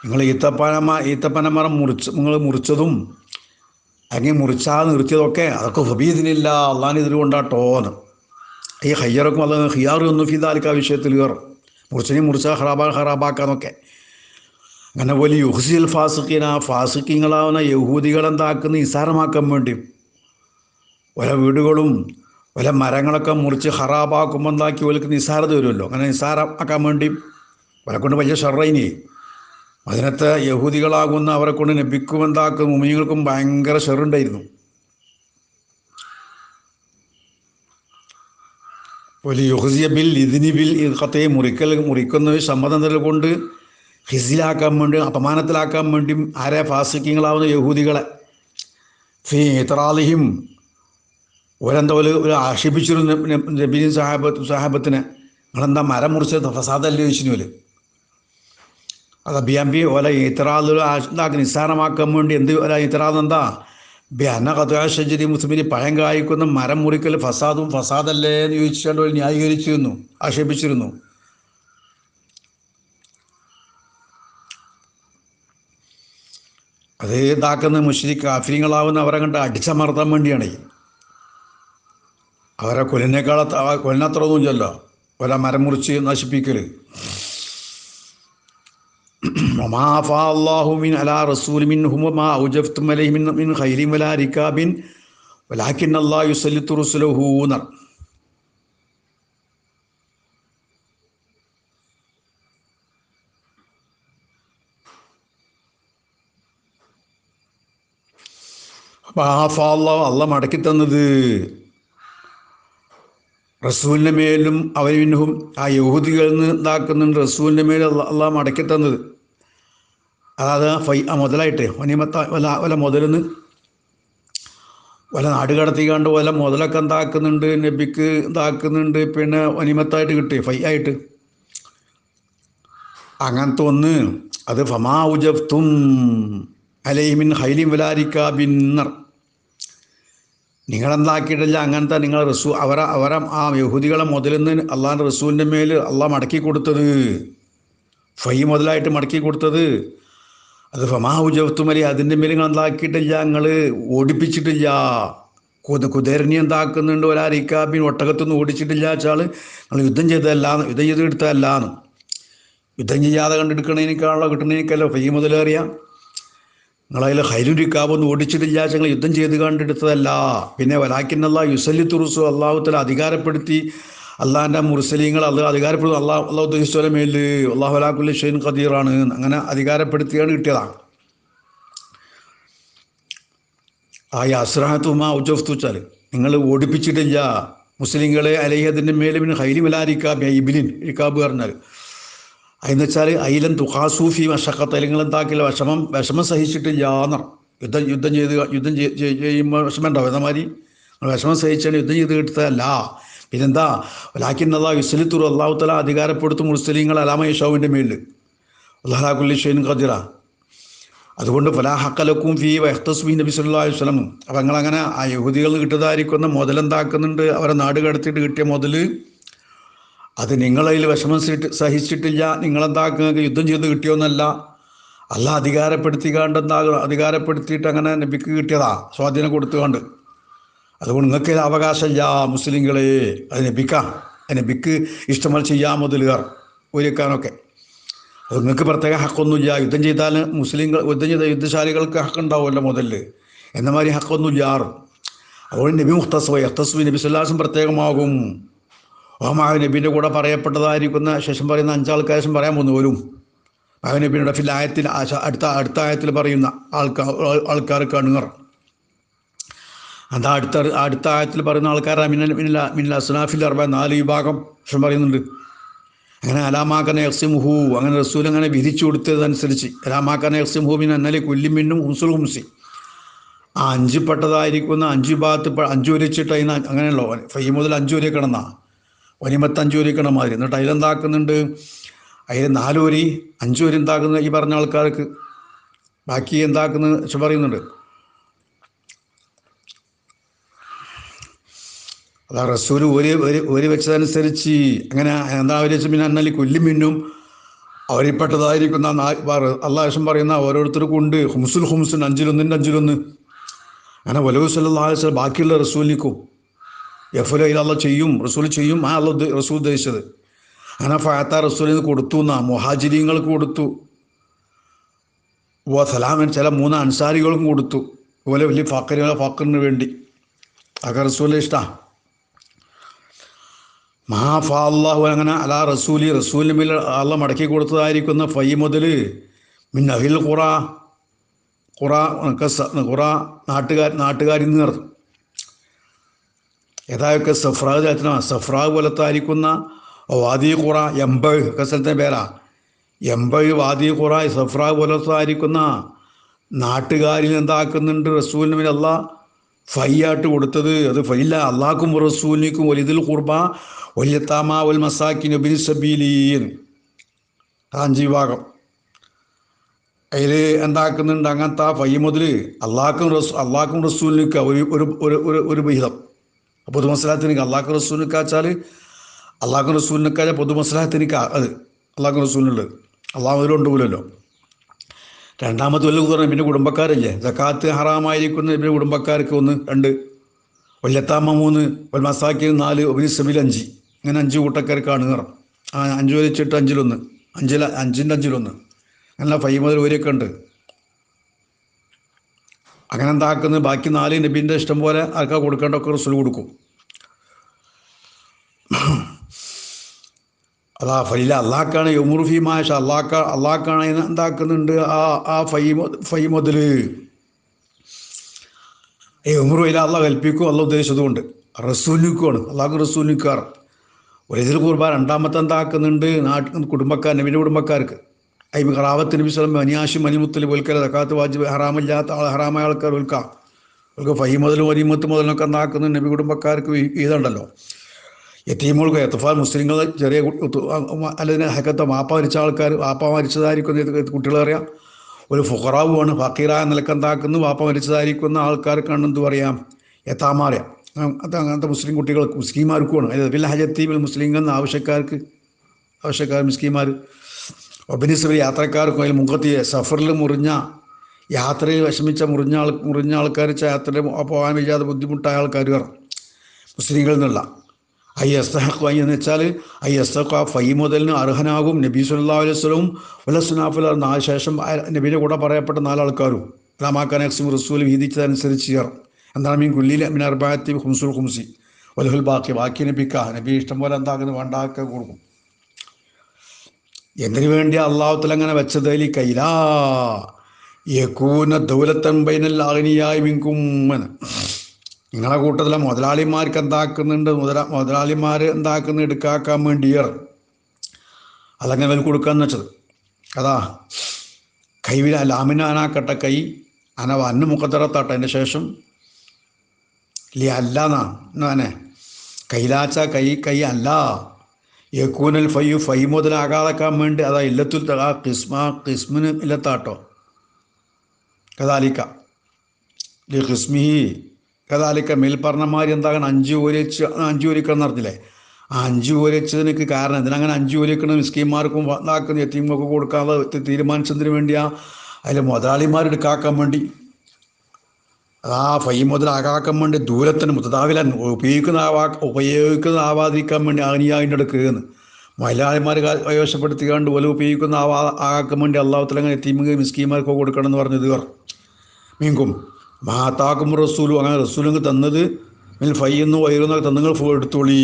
നിങ്ങൾ ഈത്തപ്പന മരം നിങ്ങൾ മുറിച്ചതും അല്ലെങ്കിൽ മുറിച്ചാൽ നിർത്തിയതൊക്കെ അതൊക്കെ ഹബീദിനില്ല അള്ളാഹിന് ഇതിൽ കൊണ്ടാട്ടോന്ന്. ഈ ഹയ്യറക്കും അത് ഹിയാർ ഒന്നും ഫിദാലിക്ക വിഷയത്തിൽ മുറിച്ചാൽ ഹറാബാക്കാന്നൊക്കെ. അങ്ങനെ പോലെ യുഹ്സിൽ ഫാസിഖീന, ഫാസിഖീങ്ങളാവുന്ന യഹൂദികളെന്താക്കുന്ന നിസ്സാരമാക്കാൻ വേണ്ടി പല വീടുകളും പല മരങ്ങളൊക്കെ മുറിച്ച് ഹറാബാക്കുമ്പോൾ എന്താക്കി ഓൽക്ക് നിസ്സാരത വരുമല്ലോ. അങ്ങനെ നിസ്സാരമാക്കാൻ വേണ്ടി അവരെ കൊണ്ട് വലിയ ഷർറൈനി അതിനകത്ത് യഹൂദികളാകുന്ന അവരെ കൊണ്ട് നബിക്കും എന്താക്കും മുഅ്മിനീങ്ങൾക്കും ഭയങ്കര ഷെറുണ്ടായിരുന്നു. ഒരു യുഹ്സിയ ബിൽ ഇതിനി ബിൽ കത്തയെ മുറിക്കുന്ന സമ്മതം കൊണ്ട് ഹിസിലാക്കാൻ വേണ്ടി, അപമാനത്തിലാക്കാൻ വേണ്ടി ആരെ ഫാസിഖീങ്ങളാവുന്ന യഹൂദികളെ ഫീ ഇത്റാളിഹിം ഓരെന്താ ഒരു ആക്ഷേപിച്ചിരുന്നു നബിയും സഹാബത്തിനെ. നിങ്ങളെന്താ മരം മുറിച്ചത് ഫസാദല്ലേ ചോദിച്ചു. അത് ബിയമ്പി ഓല ഇത്രാദ് ഇതാക്കി നിസ്സാരമാക്കാൻ വേണ്ടി എന്ത് ഓല ഇത്രാദ് എന്താ ബിഅന്ന ഖത്അ മുസ്ലിമിന് പഴം കായ്ക്കുന്ന മരം മുറിക്കൽ ഫസാദല്ലേ എന്ന് ചോദിച്ചുകൊണ്ട് ന്യായീകരിച്ചിരുന്നു, ആക്ഷേപിച്ചിരുന്നു. അത് ഇതാക്കുന്ന മുശ്രിക്ക് കാഫിരീങ്ങളാവുന്ന അവരെ കണ്ട് അടിച്ചമർത്താൻ വേണ്ടിയാണ്. അവരെ കൊല്ലിനത്രയൊന്നുമില്ലല്ലോ ഓല മരം മുറിച്ച് നശിപ്പിക്കൽ. وما أفاء الله من على رسول منهم وما أوجفتم عليه من خيل ولا ركاب ولكن الله يسلط رسله نار. അള്ളാഹ് മടക്കി തന്നത് റസൂലിൻ്റെ മേലും അവനും ആ യഹൂദികളിൽ നിന്ന് ഇതാക്കുന്നുണ്ട്. റസൂലിൻ്റെ മേലും അള്ളാഹ് മടക്കി തന്നത് അതായത് മുതലായിട്ട് വല മുതലെന്ന് വല നാട് കടത്തിക്കാണ്ട് വല മുതലൊക്കെ എന്താക്കുന്നുണ്ട് നബിക്ക് ഇതാക്കുന്നുണ്ട്. പിന്നെ വനിമത്തായിട്ട് കിട്ടി ആയിട്ട് അങ്ങനത്തെ ഒന്ന്. അത് ഫമാ ഉജഫ്തും അലൈഹിമിൻ ഹൈലിം വലാരിക്ക ബിന്നർ, നിങ്ങളെന്താക്കിയിട്ടില്ല അങ്ങനത്തെ നിങ്ങൾ അവരെ ആ യഹൂദികളെ മുതലെന്ന് അള്ളാഹിൻ്റെ റസൂലിൻ്റെ മേൽ അള്ളാഹ് മടക്കി കൊടുത്തത്, മുതലായിട്ട് മടക്കി കൊടുത്തത്. അത് ഫമാ ഉജഫ്തും അലി, അതിൻ്റെ മേൽ നിങ്ങൾ എന്താക്കിയിട്ടില്ല, നിങ്ങൾ ഓടിപ്പിച്ചിട്ടില്ല. കുതിരനെ എന്താക്കുന്നുണ്ട് ഒരാരിക്കാബിൻ ഒട്ടകത്തൊന്നും ഓടിച്ചിട്ടില്ല വെച്ചാൽ നിങ്ങൾ യുദ്ധം ചെയ്തെടുത്തതല്ലാന്ന്. യുദ്ധം ചെയ്യാതെ കണ്ടെടുക്കണേനേക്കാണല്ലോ കിട്ടണേനേക്കല്ലോ മുതലേറിയാം. നിങ്ങളതിൽ ഹൈലും റിക്കാബൊന്നും ഓടിച്ചിട്ടില്ല, ഞങ്ങൾ യുദ്ധം ചെയ്ത് കണ്ടെടുത്തതല്ല. പിന്നെ വലാക്കിന്നല്ലാഹ് യുസല്ലിത്തു റുസൂൽ, അള്ളാഹുത്തല അധികാരപ്പെടുത്തി അള്ളാഹിൻ്റെ മുർസലീങ്ങൾ അധികാരപ്പെടുത്തി അള്ളാഹു ഉദ്ദേശിച്ചവരെ മേൽ അള്ളാഹു അലാ കുല്ലി ഷൈഇൻ ഖദീറാണ്. അങ്ങനെ അധികാരപ്പെടുത്തിയാണ് കിട്ടിയതാണ്. ആ യസ്റഹത്തുമാ ഉജഫ്തു വെച്ചാൽ നിങ്ങൾ ഓടിപ്പിച്ചിട്ടില്ല മുസ്ലിങ്ങളെ അലൈഹദിൻ്റെ മേലും ഹൈലി വലാരിക്കാബ് ഇബിലിൻ റിക്കാബ് പറഞ്ഞാൽ അതെന്ന് വെച്ചാൽ അയിലൻ തുഖാസൂഫി മഷക്കത്ത്, അല്ലെങ്കിൽ എന്താക്കില്ല വിഷമം സഹിച്ചിട്ടില്ല എന്നർ. യുദ്ധം ചെയ്യുമ്പോൾ വിഷമം ഉണ്ടാവും. എന്നമാതിരി വിഷമം സഹിച്ചാണ് യുദ്ധം ചെയ്ത് കിട്ടതല്ല. പിന്നെന്താ വലാക്കിന്നല്ലാ യുസ്ലിത്തുറു, അള്ളാഹു തആല അധികാരപ്പെടുത്തും മുസ്ലിങ്ങൾ അലാമയേഷാവിൻ്റെ മേലിൽ അല്ലാഹു അലാ കുല്ലി ഷൈഇൻ ഖദീറ. അതുകൊണ്ട് ഫലാ ഹഖലക്കും ഫീ വയഖ്തസ്ബി നബി സല്ലല്ലാഹു അലൈഹി വസല്ലം. അപ്പം നിങ്ങളങ്ങനെ ആ യഹൂദികൾ കിട്ടതായിരിക്കുന്ന മുതലെന്താക്കുന്നുണ്ട്, അവരെ നാട് കടത്തിയിട്ട് കിട്ടിയ മുതൽ അത് നിങ്ങളതിൽ വിഷമം സഹിച്ചിട്ടില്ല, നിങ്ങളെന്താക്കുക യുദ്ധം ചെയ്ത് കിട്ടിയോന്നല്ല, അള്ളാഹ് അധികാരപ്പെടുത്തിയിട്ട് അങ്ങനെ നബിക്ക് കിട്ടിയതാ, സ്വാധീനം കൊടുത്തുകൊണ്ട്. അതുകൊണ്ട് നിങ്ങൾക്ക് അവകാശമില്ല മുസ്ലിങ്ങളെ, അത് നബിക്ക് ഇഷ്ടമല്ല ചെയ്യാൻ മുതലുകാർ ഒരുക്കാനൊക്കെ. അത് നിങ്ങൾക്ക് പ്രത്യേക ഹക്കൊന്നുമില്ല. യുദ്ധം ചെയ്താൽ മുസ്ലിങ്ങൾ യുദ്ധം ചെയ്ത യുദ്ധശാലികൾക്ക് ഹക്കുണ്ടാവുമല്ലോ മുതല്, എന്ന മാതിരി ഹക്കൊന്നുമില്ല. അതുകൊണ്ട് നബി മുഖ്തസ്ബി നബി സല്ലല്ലാഹു പ്രത്യേകമാകും. ഓമായ നബീൻ്റെ കൂടെ പറയപ്പെട്ടതായിരിക്കുന്ന ശേഷം പറയുന്ന 5 ആൾക്കാർ ശേഷം പറയാൻ പോകുന്നു പോലും നബിയുടെ ആയത്തിൽ അടുത്ത ആയത്തിൽ പറയുന്ന ആൾക്കാർക്കാണ്. അതാ അടുത്ത ആയത്തിൽ പറയുന്ന ആൾക്കാരാണ് മിനൽ അസ്നാഫിൽ 4 വിഭാഗം ശേഷം പറയുന്നുണ്ട്. അങ്ങനെ അലാമാക്കന യഖ്സിമുഹു, അങ്ങനെ റസൂൽ അങ്ങനെ വിധിച്ചു കൊടുത്തതനുസരിച്ച് അലാമാക്കന യഖ്സിമുഹു മിൻ അന്നലി കുല്ലിമിന്നും ഹുംസുൽ ഹുംസി, ആ 5 പെട്ടതായിരിക്കുന്ന 5 ഭാഗത്ത് 5 വരിച്ചിട്ട് അതിന് അങ്ങനെയല്ലോ മുതൽ 5 വരെ കിടന്ന ഒനിമത്ത് 5 വരെ കിടന്ന മാതിരി. എന്നിട്ട് അതിലെന്താക്കുന്നുണ്ട്, അതിൽ 4 വരി 5 വരി എന്താക്കുന്നത് ഈ പറഞ്ഞ ആൾക്കാർക്ക്, ബാക്കി എന്താക്കുന്നത് പറയുന്നുണ്ട്. അതാ റസൂൽ ഒരു വെച്ചതനുസരിച്ച് അങ്ങനെ എന്താ വെച്ച് പിന്നെ അന്നലി കൊല്ലും മിന്നും അവരിൽപ്പെട്ടതായിരിക്കുന്ന അള്ളാഹ് പറയുന്ന ഓരോരുത്തർക്കും ഉണ്ട് ഹുംസുൽ ഹുംസുൻ 5-1 5-1. അങ്ങനെ വലു സല്ലല്ലാഹു അലൈഹി വസല്ലം ബാക്കിയുള്ള റസൂലിനിക്കും യഫ്അലു അള്ളാഹ് ചെയ്യും, റസൂൽ ചെയ്യും, ആ അള്ളാഹ് റസൂൽ ഉദ്ദേശിച്ചത്. അങ്ങനെ ഫാത്ത റസൂലിന് കൊടുത്തു എന്നാ മുഹാജിരീങ്ങൾക്ക് കൊടുത്തു. സലാമൻ ചില 3 അൻസാരികൾക്കും കൊടുത്തു. അതുപോലെ വലിയ ഫക്കറിന് വേണ്ടി അതൊക്കെ റസൂലിനെ ഇഷ്ടമാണ്. മഹാഫാ അള്ളാഹു അങ്ങനെ അലാ റസൂലിന് മേൽ അള്ള മടക്കി കൊടുത്തതായിരിക്കുന്ന ഫൈ മുതൽ മിൻ അഹിൽ ഖുറ നാട്ടുകാരിൽ നിന്ന് നടത്തും. ഏതായൊക്കെ സഫ്രാ പോലത്തായിരിക്കുന്ന വാദി ഖുറ എംബഴ് ഒക്കെ സ്ഥലത്തെ പേരാ. എംബഴ് വാദി ഖുറ സഫ്രാ പോലത്തായിരിക്കുന്ന നാട്ടുകാരിൽ എന്താക്കുന്നുണ്ട് റസൂലിന് മേൽ അള്ളാ ഫൈയായിട്ട് കൊടുത്തത്. അത് ഫൈല്ല അള്ളാഹ്ക്കും റസൂലിനും വലിദിൽ ഖുർബ വല്യത്താമ വൽ മസാക്കിൻ ബിൻ സബീലീൻ 5 വിഭാഗം. അതിൽ എന്താക്കുന്നുണ്ട് അങ്ങനത്തെ ഫൈ മുതൽ അള്ളാഹ്ക്കും റസൂലിനൊക്കെ ഒരു വിഹിതം പൊതുമസലാഹത്തിനിക്ക. അള്ളാഹ്ക്കും റസൂലിനൊക്കെ വെച്ചാൽ അള്ളാഹ്ക്കും റസൂലിനൊക്കെ പൊതുമസലാഹത്തിനിക്ക അത് അള്ളാഹ്ക്കും റസൂലിനുള്ളത്. അള്ളാഹ് അതിലുണ്ട് പോലല്ലോ. രണ്ടാമത്തെ വല്ല പറഞ്ഞാൽ പിന്നെ കുടുംബക്കാരല്ലേ. സക്കാത്ത് ഹറാമായിരിക്കുന്ന പിന്നെ കുടുംബക്കാർക്ക് 1 2 വല്യത്താമ 3 വൽ മസാക്കിൻ 4 ഒബിനി സബീൽ 5 ഇങ്ങനെ 5 കൂട്ടക്കാർക്കാണ് നിറം. 5 വലിച്ചിട്ട് 5-1 5ൻ്റെ 5-1 അങ്ങനെ ഫൈ മുതൽ വരെയൊക്കെ ഉണ്ട്. അങ്ങനെ എന്താക്കുന്നത് ബാക്കി 4 നബീൻ്റെ ഇഷ്ടം പോലെ ആർക്കാ കൊടുക്കേണ്ടതൊക്കെ റസൂൽ കൊടുക്കും. അതാ ഫൈല അള്ളാഹ്ക്കാണ് യമുറുഫി മാഷ അള്ളാഹ്ക്കാണ് എന്താക്കുന്നുണ്ട് ആ ഫൈ മുതൽ യമുറു ഇല അള്ളാഹ് കൽപ്പിക്കും. അള്ളാഹ് ഉദ്ദേശിച്ചതുകൊണ്ട് റസൂലിനുമാണ് അള്ളാഹ് റസൂലിനിക്കാർ ഒരിതിൽ കുർബാൻ. രണ്ടാമത്തെ എന്താക്കുന്നുണ്ട് കുടുംബക്കാർ നബിൻ്റെ കുടുംബക്കാർക്ക് ഖറാബത്ത് നബി സ്വലം അനിയാശും അനിമുത്തൽ പോൽക്കല സക്കാത്ത് വാജിബ് ഹറാമായ ആൾക്കാർ അവർക്ക് ഫൈ മുതലും വരിമത്ത് മുതലൊക്കെ എന്താക്കുന്നുണ്ട് നബി കുടുംബക്കാർക്ക് ഇതുണ്ടല്ലോ. യത്തീമുകൾക്ക് എത്തഫാൽ മുസ്ലിങ്ങൾ ചെറിയ അല്ലെങ്കിൽ ഹക്കത്തെ വാപ്പ മരിച്ചതായിരിക്കുന്ന കുട്ടികളറിയാം. ഒരു ഫുഖറാവുമാണ് ഫക്കീറായ നിലക്ക് എന്താക്കുന്നു വാപ്പ മരിച്ചതായിരിക്കുന്ന ആൾക്കാർക്കാണ് എന്ത് പറയാം യത്താമാറിയാം. അങ്ങനത്തെ മുസ്ലിം കുട്ടികൾക്ക് മുസ്ലിമാർക്കുമാണ്. അതായത് പിന്നെ ഹജത്തീമിൽ മുസ്ലിം എന്ന ആവശ്യക്കാർ മുസ്ലിമാർ ഒബിനിസ് യാത്രക്കാർക്കും അതിൽ മുഖത്തിയെ സഫറിൽ യാത്രയിൽ വിഷമിച്ച മുറിഞ്ഞ ആൾക്കാർ യാത്രയിൽ പോകാൻ വയ്യാതെ ബുദ്ധിമുട്ടായ ആൾക്കാർ മുസ്ലിങ്ങളിൽ നിന്നുള്ള അയ്യസ്തഹഖ് എന്ന് വെച്ചാൽ അയ്യസ്തഖ് ആ ഫൈ മുതലിന് അർഹനാകും നബി സല്ലല്ലാഹു അലൈഹി വസല്ലം വലസുനാഫിൽ ശേഷം നബിയുടെ കൂടെ പറയപ്പെട്ട 4 ആൾക്കാരും ഇസ്ലാമാക്കാൻ അക്സിം റസൂൽ വിധിച്ചതനുസരിച്ച് ചേർന്ന് എന്താണ് മീൻ കുല്ലിൽ മിൻ അർബഅത്തി ഖുംസുൽ ഖുംസി വലഹുൽ ബാക്കി നബി ഇഷ്ടം പോലെ എന്താക്കുന്നത് വേണ്ടാക്കെ കൊടുക്കും. എന്തിനു വേണ്ടി അള്ളാഹു തആല അങ്ങനെ വെച്ചത് കൈലാ യകൂന ദൗലത്തൻ ബൈനൽ അഗ്നിയായി മിൻകും എന്ന്. നിങ്ങളെ കൂട്ടത്തിലെ മുതലാളിമാർക്ക് എന്താക്കുന്നുണ്ട് മുതലാളിമാർ എന്താക്കുന്ന എടുക്കാക്കാൻ വേണ്ടിയർ അതങ്ങനെ വില കൊടുക്കാന്ന് വെച്ചത്. അതാ കൈവില ലാമിനാനാക്കട്ട കൈ അന അന്ന് മുഖത്തറത്താട്ട അതിൻ്റെ ശേഷം അല്ലാന്നെ കൈലാച്ച കൈ അല്ല യക്കൂനൽ ഫൈ മുതലാകാതാക്കാൻ വേണ്ടി അതാ ഇല്ലത്തുൽ ആ കിസ്മിന് ഇല്ലത്താട്ടോ കദാലിക്ക ഖിസ്മിഹി കദാലിക്ക മേൽപ്പറഞ്ഞമാരി എന്താകണം 5 ഓരിക്കണം നടത്തില്ലേ. ആ 5 ഓരിച്ചതിനൊക്കെ കാരണം ഇതിനങ്ങനെ 5 ഓരിക്കണം മിസ്കീന്മാർക്കും ഇതാക്കുന്ന യത്തീമുകൾക്ക് കൊടുക്കാതെ തീരുമാനിച്ചതിന് വേണ്ടിയാ അതിൽ മുതലാളിമാരെടുക്കാക്കാൻ വേണ്ടി ആ ഫൈ മുതലാകാക്കാൻ വേണ്ടി ദൂരത്തിന് മുതലാവിലൻ ഉപയോഗിക്കുന്നതാവാതിരിക്കാൻ വേണ്ടി അഗ്നിയായിൻ്റെ അടുക്കുകയെന്ന് മുതലാളിമാർ കൈവശപ്പെടുത്തിക്കാണ്ട് പോലെ ആകാക്കാൻ വേണ്ടി അള്ളാഹു തആല അങ്ങനെ യത്തീമുക മിസ്കീന്മാർക്ക് കൊടുക്കണം എന്ന് പറഞ്ഞത് മീൻകും മാതാക്കും റസൂലും അങ്ങനെ റസൂലിന് തന്നത് മിൽ ഫൈന്ന് വൈറുന്നൊക്കെ തന്നുങ്ങൾ എടുത്തോളി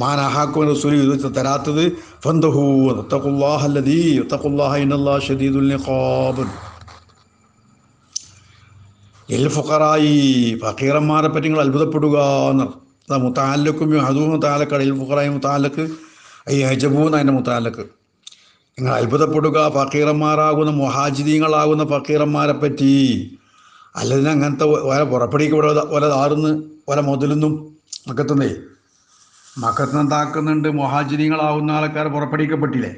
മാനാഹാക്കും റസൂൽ ഇത് തരാത്തത് ഫന്തഹൂ തഖുല്ലാഹ അല്ലദീ തഖുല്ലാഹ ഇന്നല്ലാഹ ശദീദുൽ ഇഖാബ്. എൽ ഫുഖറായി ഫക്കീറന്മാരെ പറ്റി നിങ്ങൾ അത്ഭുതപ്പെടുക എന്ന് മുത്താലക്കും അതും മുത്താലക്കാണ്. എൽ ഫുഖറായി മുത്താലക്ക് ഹജബൂന്ന് അതിൻ്റെ മുത്താലക്ക് നിങ്ങൾ അത്ഭുതപ്പെടുക ഫക്കീറന്മാരാകുന്ന മുഹാജിദീങ്ങളാകുന്ന ഫക്കീറന്മാരെ പറ്റി. അല്ലെങ്കിൽ അങ്ങനത്തെ വല പുറപ്പെടിക്ക് വല ആറുന്ന് വല മുതലൊന്നും മക്കത്തുനിന്നേ മക്കത്തുനിന്ന് എന്താക്കുന്നുണ്ട് മുഹാജിരികളാവുന്ന ആൾക്കാർ പുറപ്പെടിക്കപ്പെട്ടില്ലേ.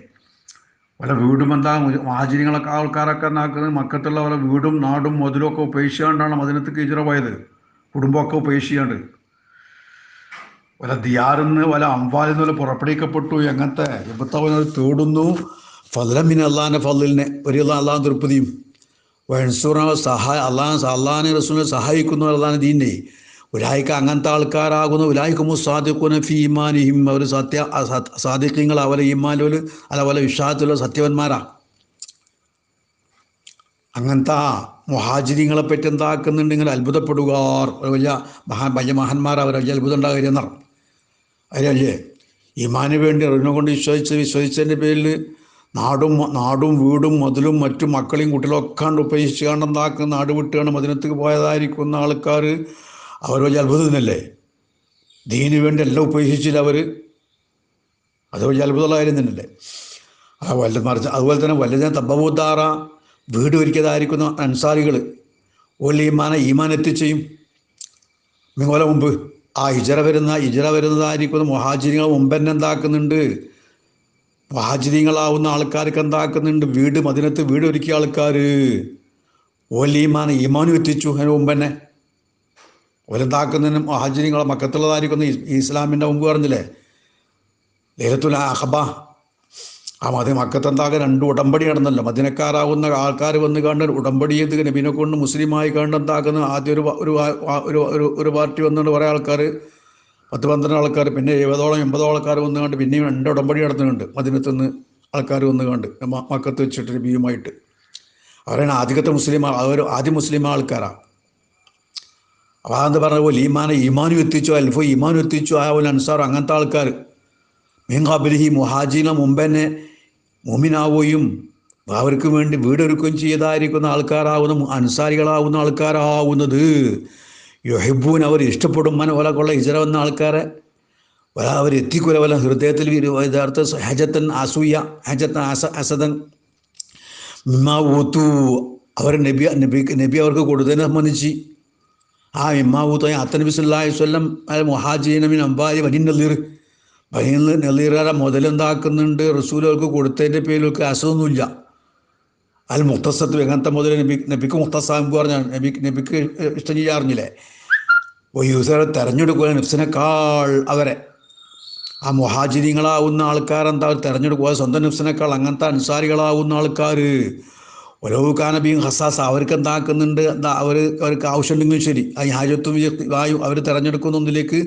വല്ല വീടും എന്താ മുഹാജിരികളൊക്കെ ആൾക്കാരൊക്കെ എന്താക്കുന്നത് മക്കത്തുള്ള വല്ല വീടും നാടും മുതലൊക്കെ ഉപേക്ഷിക്കാണ്ടാണ് മദീനത്തേക്ക് ഹിജ്റ പോയത്. കുടുംബമൊക്കെ ഉപേക്ഷിക്കാണ്ട് വല്ല ദിയാറിന്ന് വല്ല അംഫാലിൽ നിന്ന് വല്ല പുറപ്പെടിക്കപ്പെട്ടു. എങ്ങനത്തെ എപ്പത്തവനത് തേടുന്നു ഫദ്ലമിന് അള്ളാഹിൻ്റെ ഫദ്ലിനെ ഒരു അള്ളാഹ് തൃപ്തിയും വൻസൂറിനെ അള്ളാഹിനെ റസൂലിനെ സഹായിക്കുന്നു അള്ളാഹിനെ ദീനെ ഉലായിക്ക് അങ്ങനത്തെ ആൾക്കാരാകുന്നു. ഉലായിക്കുമു സാദിഖൂന ഫീ ഈമാനിഹിം അവർ സാദിഖീങ്ങൾ അവരെ ഈമാനിൽ അല്ല പോലെ വിശ്വാസത്തിലുള്ള സത്യവന്മാരാ. അങ്ങനത്തെ മുഹാജിരിങ്ങളെ പറ്റി എന്താക്കുന്നുണ്ട് ഇങ്ങനെ അത്ഭുതപ്പെടുക. വലിയ വലിയ മഹാന്മാർ അവർ വലിയ അത്ഭുതം ഉണ്ടാകുക എന്നാണ്. അതിലല്ലേ ഈമാന് വേണ്ടി അറിവിനെ കൊണ്ട് വിശ്വസിച്ചതിൻ്റെ പേരിൽ നാടും വീടും മതിലും മറ്റു മക്കളെയും കുട്ടികളൊക്കെ ഉപേക്ഷിച്ച് കണ്ടെന്താക്കുന്ന നാട് വിട്ടുകൊണ്ട് മദിനത്തേക്ക് പോയതായിരിക്കുന്ന ആൾക്കാർ അവർ വലിയ അത്ഭുതം തന്നെയല്ലേ. ദീന് വേണ്ടി എല്ലാം ഉപേക്ഷിച്ചില്ല അവർ. അത് വലിയ അത്ഭുതമായിരുന്നല്ലേ. അതുപോലെ തന്നെ വല്ലതിനെ തബ്ബൂത്താറ വീട് ഒരുക്കിയതായിരിക്കുന്ന അൻസാരികൾ ഈമാൻ എത്തിച്ചെയ്യും. മിങ്ങോല മുമ്പ് ആ ഹിജറ വരുന്നതായിരിക്കുന്ന മുഹാജിരികൾ മുമ്പ് തന്നെ എന്താക്കുന്നുണ്ട്, മുഹാജിരികളാവുന്ന ആൾക്കാർക്ക് എന്താക്കുന്നുണ്ട്, മദീനത്ത് വീട് ഒരുക്കിയ ആൾക്കാർ ഈമാനും എത്തിച്ചു. അതിന് മുമ്പ് തന്നെ ഓലെന്താക്കുന്നതിന് മുഹാജിരികളെ മക്കത്തുള്ളതായിരിക്കുന്ന ഇസ്ലാമിൻ്റെ മുമ്പ് പറഞ്ഞില്ലേ ലൈലത്തുൽ അഖബ. ആ മക്കത്ത് എന്താക്കുക 2 ഉടമ്പടി നടന്നല്ലോ. മദീനക്കാരാവുന്ന ആൾക്കാർ വന്ന് കണ്ട് ഉടമ്പടി ചെയ്ത് നബിനെ കൊണ്ട് മുസ്ലിമായി കണ്ട് എന്താക്കുന്ന ആദ്യം ഒരു പാർട്ടി വന്നുകൊണ്ട് കുറേ ആൾക്കാർ 10-12 ആൾക്കാർ, പിന്നെ 70-80 ആൾക്കാർ വന്നു കണ്ട് പിന്നെയും 2 ഉടമ്പടി നടത്തുന്നുണ്ട്. മദീനത്തുനിന്ന് ആൾക്കാർ വന്ന് കണ്ട് മക്കത്ത് വെച്ചിട്ട് നബിയുമായിട്ട്. അവരാണ് ആദ്യ മുസ്ലിം ആൾക്കാരാണ്. അപ്പോൾ അതെന്ത് പറഞ്ഞ പോലെ ഈമാനും എത്തിച്ചു ആ പോലെ അൻസാർ അങ്ങനത്തെ ആൾക്കാർ മീൻകാബിലി മുഹാജിനെ മുമ്പ് തന്നെ മുഅ്മിനാവുകയും അവർക്ക് വേണ്ടി വീടൊരുക്കുകയും ചെയ്തായിരിക്കുന്ന ആൾക്കാരാവുന്ന അൻസാരികളാവുന്ന ആൾക്കാരാവുന്നത് യുഹിബ്ബൂൻ അവർ ഇഷ്ടപ്പെടും ഓലക്കുള്ള ഹിജറ വന്ന ആൾക്കാരെ അവർ എത്തിക്കൂല വല്ല ഹൃദയത്തിൽ യഥാർത്ഥ അസദൻ മിമ്മാ ഊത്തു അവർ നബി അവർക്ക് കൊടുത്തതിനെ സംബന്ധിച്ച് ആ മിമ്മാ ഊത്തു നബി സല്ലല്ലാഹു അലൈഹി വസല്ലം മുഹാജിന മിൻ അംബാരി നളീറാരെ മുതലെന്താക്കുന്നുണ്ട് റസൂലുകൾക്ക് കൊടുത്തതിൻ്റെ പേരിലൊക്കെ അസതൊന്നുമില്ല. മുഖ്തസത്ത് എങ്ങനത്തെ മുതൽ നബിക്ക് മുഖ്തസാമ്പ് പറഞ്ഞാൽ നബിക്ക് ഇഷ്ടം ചെയ്യാറിഞ്ഞില്ലേ. യൂസറെ തെരഞ്ഞെടുക്കുക നഫ്സിനേക്കാൾ അവരെ ആ മുഹാജിരികളാവുന്ന ആൾക്കാരെന്താ തെരഞ്ഞെടുക്കുക സ്വന്തം നഫ്സിനേക്കാൾ. അങ്ങനത്തെ അൻസാരികളാവുന്ന ആൾക്കാർ ഒലവുക്കാനബിയും ഹസാസ് അവർക്ക് എന്താക്കുന്നുണ്ട്, അവർക്ക് ആവശ്യമുണ്ടെങ്കിലും ശരി ആ ഹാജത്തും അവർ തിരഞ്ഞെടുക്കുന്നൊന്നിലേക്ക്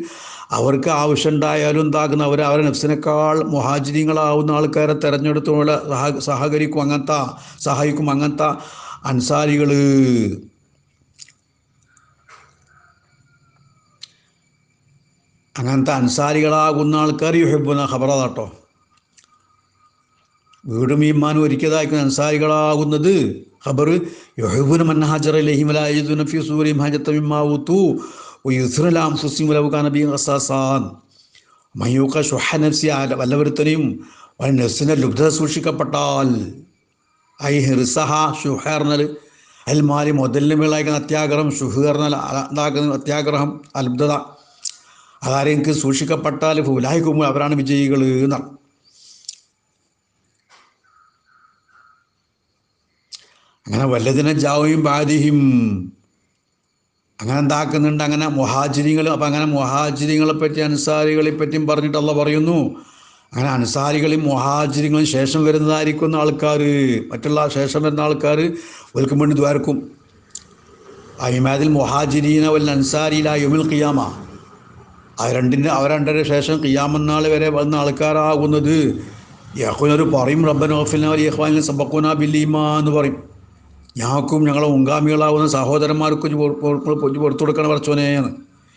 അവർക്ക് ആവശ്യമുണ്ടായാലും എന്താക്കുന്ന അവരെ നഫ്സിനേക്കാൾ മുഹാജിരികളാവുന്ന ആൾക്കാരെ തിരഞ്ഞെടുത്തോടെ സഹായിക്കും അങ്ങനത്തെ അൻസാരികൾ. അങ്ങനത്തെ അൻസാരികളാകുന്ന ആൾക്കാർ യുഹിബ്ബുന ഖബറതാട്ടോ. വീടും ഈമാനും ഒരുക്കിയതായിരിക്കുന്ന അൻസാരികളാകുന്നത് ഖബർ യുഹിബ്ബുന മൻ ഹാജറ ഇലൈഹിം വലാ യജിദൂന ഫീ സൂരിഹിം ഹാജത്തൻ മിമ്മാ ഊതു വയുസ്റു ലഹും അൻഫുസുഹും വലൗ കാന ബിഹിം ഖസാസാൻ മൻ യൂഖ ശുഹ നഫ്സി വല്ലവരുത്തനെയും നഫ്സിനെ ലുബ്ധത സൂക്ഷിക്കപ്പെട്ടാൽ ഹിർസഹ ഷുഹർനൽ അൽമാലി മുതലിന് മേളായിരിക്കുന്ന അത്യാഗ്രഹം, ഷുഹർനൽ എന്താക്കുന്ന അത്യാഗ്രഹം അലുബ്ധത അതാരെനിക്ക് സൂക്ഷിക്കപ്പെട്ടാൽ ഫുലാഹിക്കും അവരാണ് വിജയികൾ എന്നാണ്. അങ്ങനെ വല്ലതിനെ ജാവും ബാദിഹിം അങ്ങനെ എന്താക്കുന്നുണ്ട്. അങ്ങനെ മുഹാജിരികൾ അപ്പം അങ്ങനെ മുഹാജിരികളെ പറ്റി അൻസാരികളെ പറ്റിയും പറഞ്ഞിട്ട് അല്ലാഹ് പറയുന്നു. അങ്ങനെ അൻസാരികളും മുഹാജിരികളും ശേഷം വരുന്നതായിരിക്കുന്ന ആൾക്കാർ മറ്റുള്ള ശേഷം വരുന്ന ആൾക്കാർ ഓൽക്കും വേണ്ടി ദ്വാരക്കും. ഇമാദിൽ മുഹാജിരീന വൽ അൻസാരില യൗമിൽ ഖിയാമ അവരണ്ടര ശേഷം ഖിയാമന്നാൾ വരെ വന്ന ആൾക്കാരാകുന്നത് യഖൂലു പറയും റബ്ബന ഗഫിർനാ ലി ഇഖ്വാനിന സബഖൂനാ ബിൽ ഈമാൻ എന്ന് പറയും. ഞങ്ങൾക്കും ഞങ്ങളെ മുൻഗാമികളാവുന്ന സഹോദരന്മാർക്കും പുറത്തു കൊടുക്കണം പറച്ചോനെയാണ്.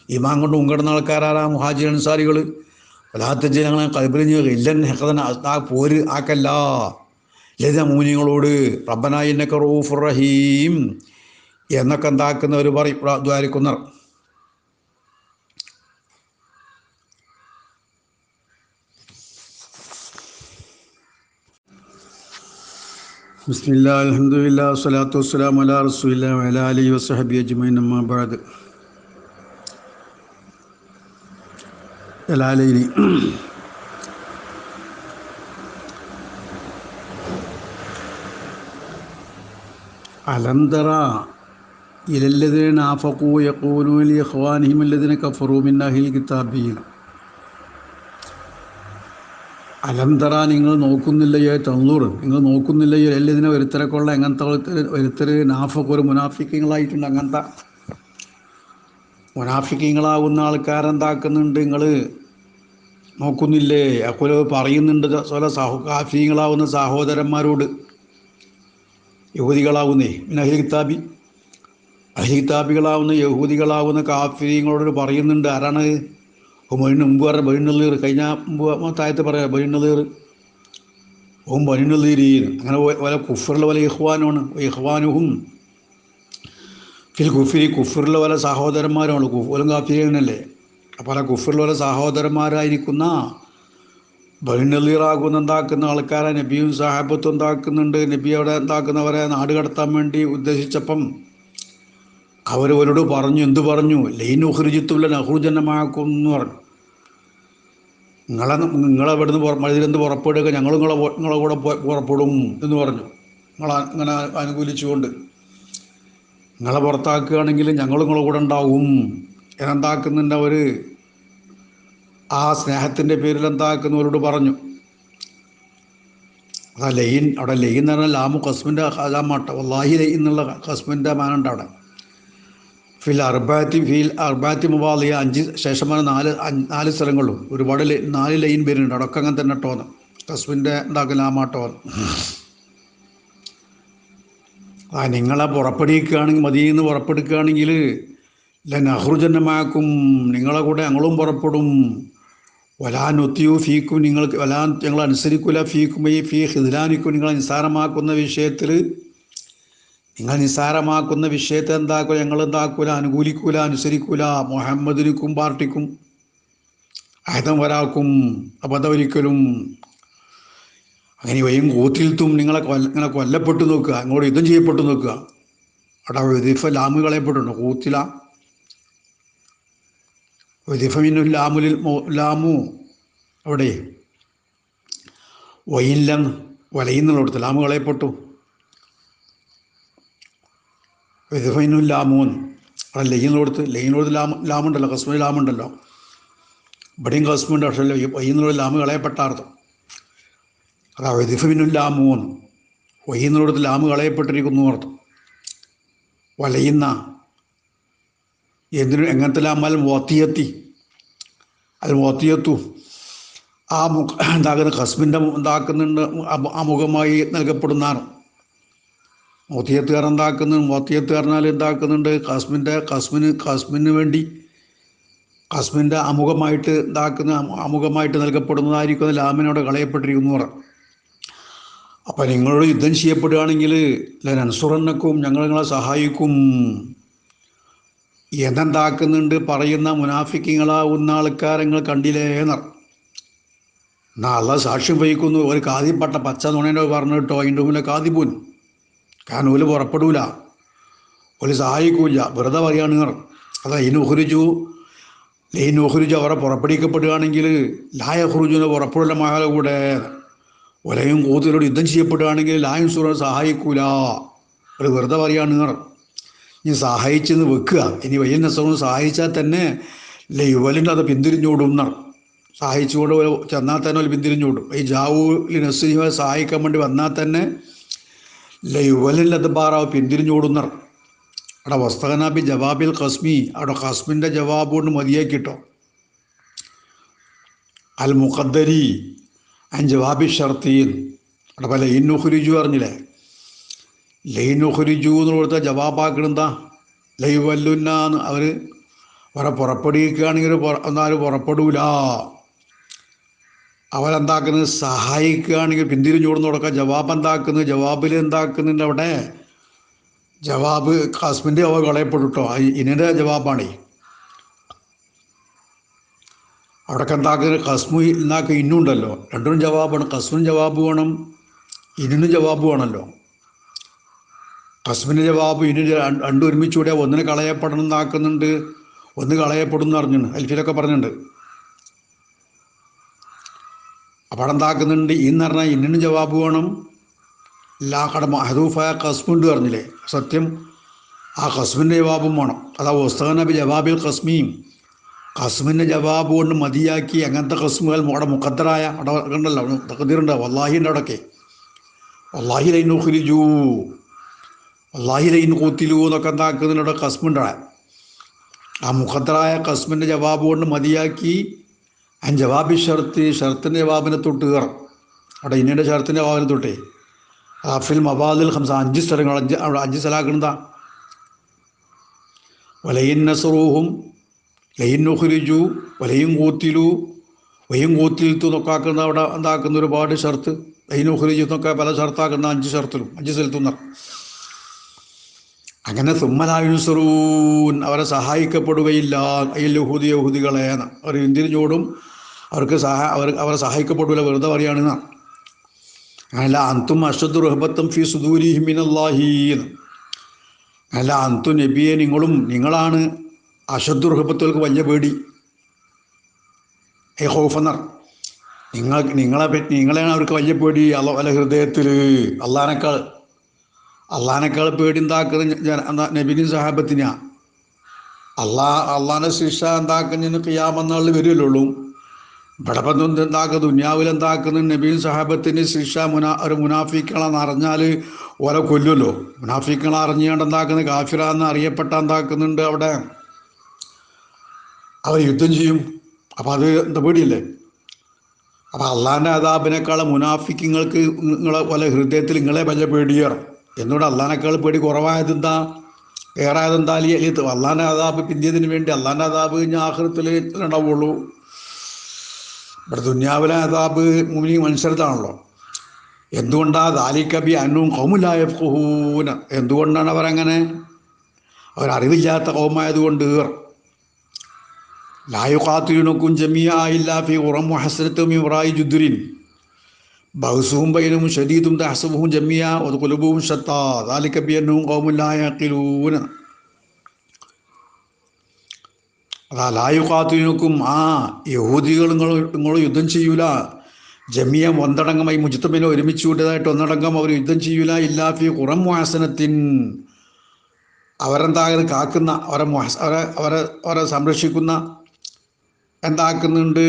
ഈമാൻ കൊണ്ട് മുൻകടന്ന ആൾക്കാരാണ് മുഹാജിർ അൻസാരികൾ. വലാത്ത ജനങ്ങളെ കൽബിൽ ഇല്ലൻ ഹെഖദൻ ആ പോര് ആക്കല്ല ലത മൂനിങ്ങളോട് റബ്ബനാ ഇന്നക റഊഫുർ റഹീം എന്നൊക്കെ എന്താക്കുന്നവർ പറയും ദ്വാരിക്കുന്നവർ. ബിസ്മില്ലാ അൽഹംദുലില്ലാ വസ്സലാത്തു വസ്സലാമു അലാ റസൂലില്ലാ വഅലാ ആലിഹി വസ്സഹബിഹി അജ്മഈൻ അമ്മാ ബഅദ്. ജലാലൈനി അലം തറ ഇലല്ലദീന നാഫഖൂ യഖൂലൂന ലിഇഖ്വാനിഹിം അല്ലദീന കഫറൂ മിൻ അഹ്ലിൽ കിതാബി അലം തറ നിങ്ങൾ നോക്കുന്നില്ലയോ തന്നൂർ നിങ്ങൾ നോക്കുന്നില്ലയോ എല്ലാതിനെ ഒരുത്തരക്കുള്ള എങ്ങനത്തെ ഒരുത്തർ നാഫഖ് ഒരു മുനാഫിക്കങ്ങളായിട്ടുണ്ട്. അങ്ങനത്തെ മുനാഫിക്കങ്ങളാവുന്ന ആൾക്കാരെന്താക്കുന്നുണ്ട് നിങ്ങൾ നോക്കുന്നില്ലേ. അപ്പോൾ പറയുന്നുണ്ട് കാഫിങ്ങളാവുന്ന സഹോദരന്മാരോട് യഹൂദികളാവുന്നേ പിന്നെ അഹ്ലി കിതാബികളാവുന്ന യഹൂദികളാവുന്ന കാഫിര്യങ്ങളോട് പറയുന്നുണ്ട്. ആരാണ്? മുമ്പ് പറഞ്ഞ ബൈനുള്ളീർ, കഴിഞ്ഞ താഴത്ത് പറയാം ബൈനുള്ളീർ, ബൈനുള്ളീരീൻ. അങ്ങനെ വല കുഫറിലെ വല ഇഖ്വാനുമാണ്. ഇഖ്വാനുഹും ഫിൽ കുഫിരി, കുഫറിലെ വല സഹോദരന്മാരുമാണ്. കുഫറും കാഫിര്യനല്ലേ. അപ്പോൾ ആ കുഫറിലെ വല സഹോദരന്മാരായിരിക്കുന്ന ബൈനുള്ളീറാകുന്ന എന്താക്കുന്ന ആൾക്കാരെ നബിയും സഹാബത്തും എന്താക്കുന്നുണ്ട്. നബി അവിടെ എന്താക്കുന്നവരെ നാട് കടത്താൻ വേണ്ടി ഉദ്ദേശിച്ചപ്പം അവരവരോട് പറഞ്ഞു. എന്തു പറഞ്ഞു? ലൈൻ ഉഹ്രിജിത്തുല്ല നഹ്റുജന്നമാക്കും എന്ന് പറഞ്ഞു. നിങ്ങളെ ഇവിടുന്ന് മഴയിലെന്ത് പുറപ്പെടുക, ഞങ്ങൾ നിങ്ങളെ കൂടെ പുറപ്പെടും എന്ന് പറഞ്ഞു. ഇങ്ങനെ അനുകൂലിച്ചുകൊണ്ട് നിങ്ങളെ പുറത്താക്കുകയാണെങ്കിൽ ഞങ്ങൾ നിങ്ങളെ കൂടെ ഉണ്ടാവും എന്നെന്താക്കുന്നുണ്ട് അവർ. ആ സ്നേഹത്തിൻ്റെ പേരിൽ എന്താക്കുന്നവരോട് പറഞ്ഞു. അതാ ലൈൻ. അവിടെ ലൈൻ എന്ന് പറഞ്ഞാൽ ലാമു കസ്മിൻ്റെ ലാമാട്ട വല്ലാഹി ലൈൻ എന്നുള്ള കസ്മിൻ്റെ മാനുണ്ട് അവിടെ. ഫിൽ അർബാത്തി മുബാലിയ 5 ശേഷമാണ് 4 സ്ഥലങ്ങളും ഒരുപാട് 4 ലൈൻ വരുന്നുണ്ട്. അടക്കം അങ്ങനെ തന്നെ ടോന്ന് കസ്മിൻ്റെ ലാമാട്ടോന്ന്. നിങ്ങളെ പുറപ്പെടുവിക്കുകയാണെങ്കിൽ മദീനയിൽ നിന്ന് പുറപ്പെടുക്കുകയാണെങ്കിൽ നഹ്റുജന്നമാക്കും, നിങ്ങളെ കൂടെ ഞങ്ങളും പുറപ്പെടും. വലാനൊത്തിയു ഫീക്കും, ഞങ്ങൾ അനുസരിക്കൂല. ഫീക്കും ഈ ഫീ ഹിദ്ലാനിക്കും, നിങ്ങളെ നിസ്സാരമാക്കുന്ന വിഷയത്തിൽ, നിങ്ങൾ നിസ്സാരമാക്കുന്ന വിഷയത്തെ എന്താക്കുക, ഞങ്ങൾ എന്താക്കൂല, അനുകൂലിക്കൂല, അനുസരിക്കൂല. മുഹമ്മദിനും പാർട്ടിക്കും ആയുധം ഒരാൾക്കും അബദ്ധമൊരിക്കലും. അങ്ങനെ വയും കൂത്തിൽത്തും ഇങ്ങനെ കൊല്ലപ്പെട്ടു നോക്കുക, അങ്ങോട്ട് യുദ്ധം ചെയ്യപ്പെട്ടു നോക്കുക. അവിടെ വദിഫ ലാമ് കളയപ്പെട്ടുണ്ടോ? കൂത്തില വദിഫ മിന്നു ലാമു അവിടെ വയില്ലം വലയുന്നുള്ളടത്ത് ലാമ് കളയപ്പെട്ടു. വദിഫൈനു ലാമൂന്ന് അവിടെ ലൈനുള്ളടത്ത് ലാമുണ്ടല്ലോ, കസ്മിന് ലാമുണ്ടല്ലോ. ഇവിടെയും കസ്മുണ്ട്. പക്ഷേ വയ്യുന്നുള്ള ലാമ് കളയപ്പെട്ടാർത്ഥം. അതാ വദിഫമിനു ലാമൂന്ന് വയ്യുന്നിടത്ത് ലാമ് കളയപ്പെട്ടിരിക്കുന്നു അർത്ഥം. വലയുന്ന എങ്ങനത്തെ ലാമാൽ വത്തിയത്തു ആ എന്താക്കുന്ന കസ്മിൻ്റെ എന്താക്കുന്നുണ്ട്, അമുഖമായി നൽകപ്പെടുന്നതാണ്. മോത്തിയത്തുകാരൻ മോത്തിയത്ത് പറഞ്ഞാൽ എന്താക്കുന്നുണ്ട്, കസ്മിന് വേണ്ടി കസ്മിൻ്റെ അമുഖമായിട്ട് അമുഖമായിട്ട് നൽകപ്പെടുന്നതായിരിക്കും ലാമിനോട് കളയപ്പെട്ടിരിക്കുന്നു പറ. അപ്പം നിങ്ങളോട് യുദ്ധം ചെയ്യപ്പെടുകയാണെങ്കിൽ ലനൻസുറന്നക്കും, ഞങ്ങൾ നിങ്ങളെ സഹായിക്കും എന്നെന്താക്കുന്നുണ്ട് പറയുന്ന മുനാഫിക്കുകളാവുന്ന ആൾക്കാരങ്ങൾ കണ്ടില്ലേന്നർ. എന്നാൽ സാക്ഷ്യം വഹിക്കുന്നു. ഒരു കാതിപ്പെട്ട പച്ച നുണേനോ പറഞ്ഞിട്ടോ അതിൻ്റെ മുന്നിൽ കാതിപോൻ. കാരണം ഒരു പുറപ്പെടൂല, ഒരു സഹായിക്കൂല, വെറുതെ പറയുകയാണ്. അതാ ലൈനുഹുരുജു അവരെ പുറപ്പെടുവിക്കപ്പെടുകയാണെങ്കിൽ ലായഹുറുജുവിനെ പുറപ്പെടില്ല മകളെ കൂടെ. ഒലയും കൂത്തിലോട് യുദ്ധം ചെയ്യപ്പെടുകയാണെങ്കിൽ ലായും സൂറ സഹായിക്കൂല, ഒരു വെറുതെ പറയുകയാണ്. ഇനി സഹായിച്ചെന്ന് വെക്കുക. ഇനി വയ്യ നസറും സഹായിച്ചാൽ തന്നെ ലൈവലിൻ്റെ അത് പിന്തിരിഞ്ഞോടും എന്നർ. സഹായിച്ചുകൊണ്ട് ചെന്നാൽ തന്നെ ഒരു പിന്തിരിഞ്ഞോടും. ഈ ജാവൂലി നസ്രീമെ സഹായിക്കാൻ വേണ്ടി വന്നാൽ തന്നെ ലൈവലിൽ അത് ബാറാവ് പിന്തിരിഞ്ഞോടുന്നർ. അവിടെ വസ്തകനാബി ജവാബിൽ കസ്മി, അവിടെ കസ്മിൻ്റെ ജവാബ് കൊണ്ട് മതിയാക്കിട്ടോ. അൽ മുഖദ്ദരി അൻ ജവാബി ഷർത്തീൻ. അവിടെ പല ലൈനുഹുരിജു പറഞ്ഞില്ലേ, ലൈനുഹുരിജു എന്ന് കൊടുത്ത ജവാബാക്കണെന്താ ലൈവല്ലുന്നാന്ന്. അവരെ പുറപ്പെടുവിക്കുകയാണെങ്കിൽ എന്നാലും പുറപ്പെടൂല. അവരെന്താക്കുന്നത്, സഹായിക്കുകയാണെങ്കിൽ പിന്തിരിഞ്ഞോടുന്ന് കൊടുക്കുക. ജവാബ് എന്താക്കുന്നത്, ജവാബിൽ എന്താക്കുന്നുണ്ട് അവിടെ ജവാബ് കസ്മിൻ്റെ ജവാബ് കളയപ്പെട്ടോ. ഇനിൻ്റെ ജവാബാണേ. അവിടെയൊക്കെ എന്താക്കുന്നത്, കസ്മു എന്നാക്കുക ഇന്നുണ്ടല്ലോ, രണ്ടിനും ജവാബാണ്. കസ്മിനും ജവാബ് വേണം, ഇന്നിനും ജവാബ് വേണമല്ലോ. കസ്മിൻ്റെ ജവാബ് ഇനി രണ്ടും ഒരുമിച്ചൂടെ ഒന്നിന് കളയപ്പെടണം എന്നാക്കുന്നുണ്ട്, ഒന്ന് കളയപ്പെടും എന്ന് പറഞ്ഞിട്ടുണ്ട്, അൽഫിലൊക്കെ പറഞ്ഞിട്ടുണ്ട്. അപ്പോൾ അവിടെ എന്താക്കുന്നുണ്ട്, ഇന്ന് പറഞ്ഞാൽ ഇന്നിനും ജവാബ് വേണം. കട മഹദൂഫായ കസ്മുണ്ട് പറഞ്ഞില്ലേ, സത്യം ആ കസ്മിൻ്റെ ജവാബും വേണം. അതാ ഉസ്താനബി ജവാബിൽ കസ്മിയും, കസ്മിൻ്റെ ജവാബ് കൊണ്ട് മതിയാക്കി. അങ്ങനത്തെ കസ്മുകൾ അവിടെ മുഖദ്ദറായ അവിടെ ഉണ്ടല്ലോ, തഖദീറുണ്ട് വല്ലാഹിൻ്റെ അവിടെയൊക്കെ. വല്ലാഹി ലൈൻ ഉഖ്രിജൂ, വല്ലാഹി ലൈൻ ഖുതിലൂ എന്നൊക്കെ എന്താക്കുന്നതിലൂടെ കസ്മുണ്ട്. ആ മുഖദ്ദറായ കസ്മിൻ്റെ ജവാബ് കൊണ്ട് മതിയാക്കി. അൻ ജവാബി ഷർത്തിൻ്റെ ജവാബിനെ തൊട്ട് കയറും. അവിടെ ഇന്നയുടെ ഷർത്തിൻ്റെ ജവാബിനെ തൊട്ടേ ഫിൽ മവാദിൽ ഹംസ 5 സ്ഥലങ്ങൾ, അവിടെ 5 സ്ഥലമാക്കണെന്താ? വലയിൻ നസറൂഹും ലയിൻ നുഖ്രിജു വലയും കൂത്തിലു വയും കൂത്തിൽത്തു എന്നൊക്കെ ആക്കുന്ന അവിടെ എന്താക്കുന്ന ഒരുപാട് ഷർത്ത്. ലയിൻ നുഖ്രിജു എന്നൊക്കെ പല ഷർത്താക്കുന്ന 5 ഷർത്തിലും 5 സ്ഥലത്തും. അങ്ങനെ സുമ്മലായുസറൂൻ അവരെ സഹായിക്കപ്പെടുകയില്ല. യഹൂദികളെ അവർ എന്തിനോടും അവരെ സഹായിക്കപ്പെടില്ല, വെറുതെ പറയുകയാണ്. അങ്ങനല്ല അന്തും അഷദ്ദു റഹബത്തും ഫി സുദൂരിഹിം മിനല്ലാഹി. അല്ല അന്തു നബിയെ നിങ്ങളാണ് അഷദ്ദു റഹബത്തുകൾക്ക് വലിയ പേടി. ഹൗഫന്നർ നിങ്ങളെയാണ് അവർക്ക് വലിയ പേടി. അല്ല ഹൃദയത്തിൽ അള്ളാനേക്കാൾ പേടി എന്താക്കുന്ന നബിനും സഹാബത്തിനാ. അള്ളാഹിൻ്റെ ശിക്ഷ എന്താക്കുന്നതിന് ഖിയാമത്ത് വരുമല്ലുള്ളൂ. ഇവിടെ എന്താക്കുന്നത് ദുന്യാവിൽ എന്താക്കുന്നത് നബിയും സഹാബത്തിന് ശിക്ഷ. ഒരു മുനാഫിക്കളെന്ന് അറിഞ്ഞാൽ ഓരോ കൊല്ലുമല്ലോ. മുനാഫിക്കളെ അറിഞ്ഞുകൊണ്ട് എന്താക്കുന്നത് കാഫിറാന്ന് അറിയപ്പെട്ട എന്താക്കുന്നുണ്ട് അവിടെ അവർ യുദ്ധം ചെയ്യും. അപ്പം അത് എന്താ പേടിയല്ലേ? അപ്പം അള്ളാഹിൻ്റെ അദാബിനേക്കാൾ മുനാഫിക്കങ്ങൾക്ക് നിങ്ങളെ പോലെ ഹൃദയത്തിൽ നിങ്ങളെ വലിയ പേടിയേറും. എന്നോട് അള്ളാഹിനേക്കാൾ പേടി കുറവായത് എന്താ, ഏറായതെന്താ? അള്ളാഹിൻ്റെ അദാബ് പിന്തിയതിന് വേണ്ടി. അള്ളാഹിൻ്റെ അദാബ് ഞാൻ ആഖിറത്തിൽ ഉണ്ടാവുള്ളൂ. ഇവിടെ ദുന്യാവിലെ അദാബ് മുഅ്മിനീൻ മനുഷ്യർക്കാണല്ലോ. എന്തുകൊണ്ടാണ് ദാലികബി അന്നും ഖൗമുലാ യഫ്ഖഹൂന. എന്തുകൊണ്ടാണ് അവരങ്ങനെ? അവരറിവില്ലാത്ത ഖൗമായതുകൊണ്ട്. ലാ യുഖാതിലൂനകും ജമീഅ ഇല്ലാ ഫീ ഖുറൻ മുഹസ്സനത്തും മിൻ വറാഇ ജുദ്രിൻ ബഅ്സുഹും ബൈനഹും ശദീദുൻ തഹ്സബുഹും ജമീഅ വഖുലൂബുഹും ശത്താ ദാലിക ബിഅന്നഹും ഖൗമുൻ ലാ യഖിലൂന. അതാ ലാ യുഖാതിലൂനകും യഹൂദികൾ നിങ്ങൾ യുദ്ധം ചെയ്യൂല. ജമിയ ഒന്നടങ്കമായി മുജ്തമിനെ ഒരുമിച്ച് കൂട്ടിയതായിട്ട് ഒന്നടങ്കം അവർ യുദ്ധം ചെയ്യൂല. ഇല്ലാ ഫീ ഖുറൻ മുഹസ്സനത്തിൻ അവരെന്തായത് കാക്കുന്ന അവരെ സംരക്ഷിക്കുന്ന എന്താക്കുന്നുണ്ട്.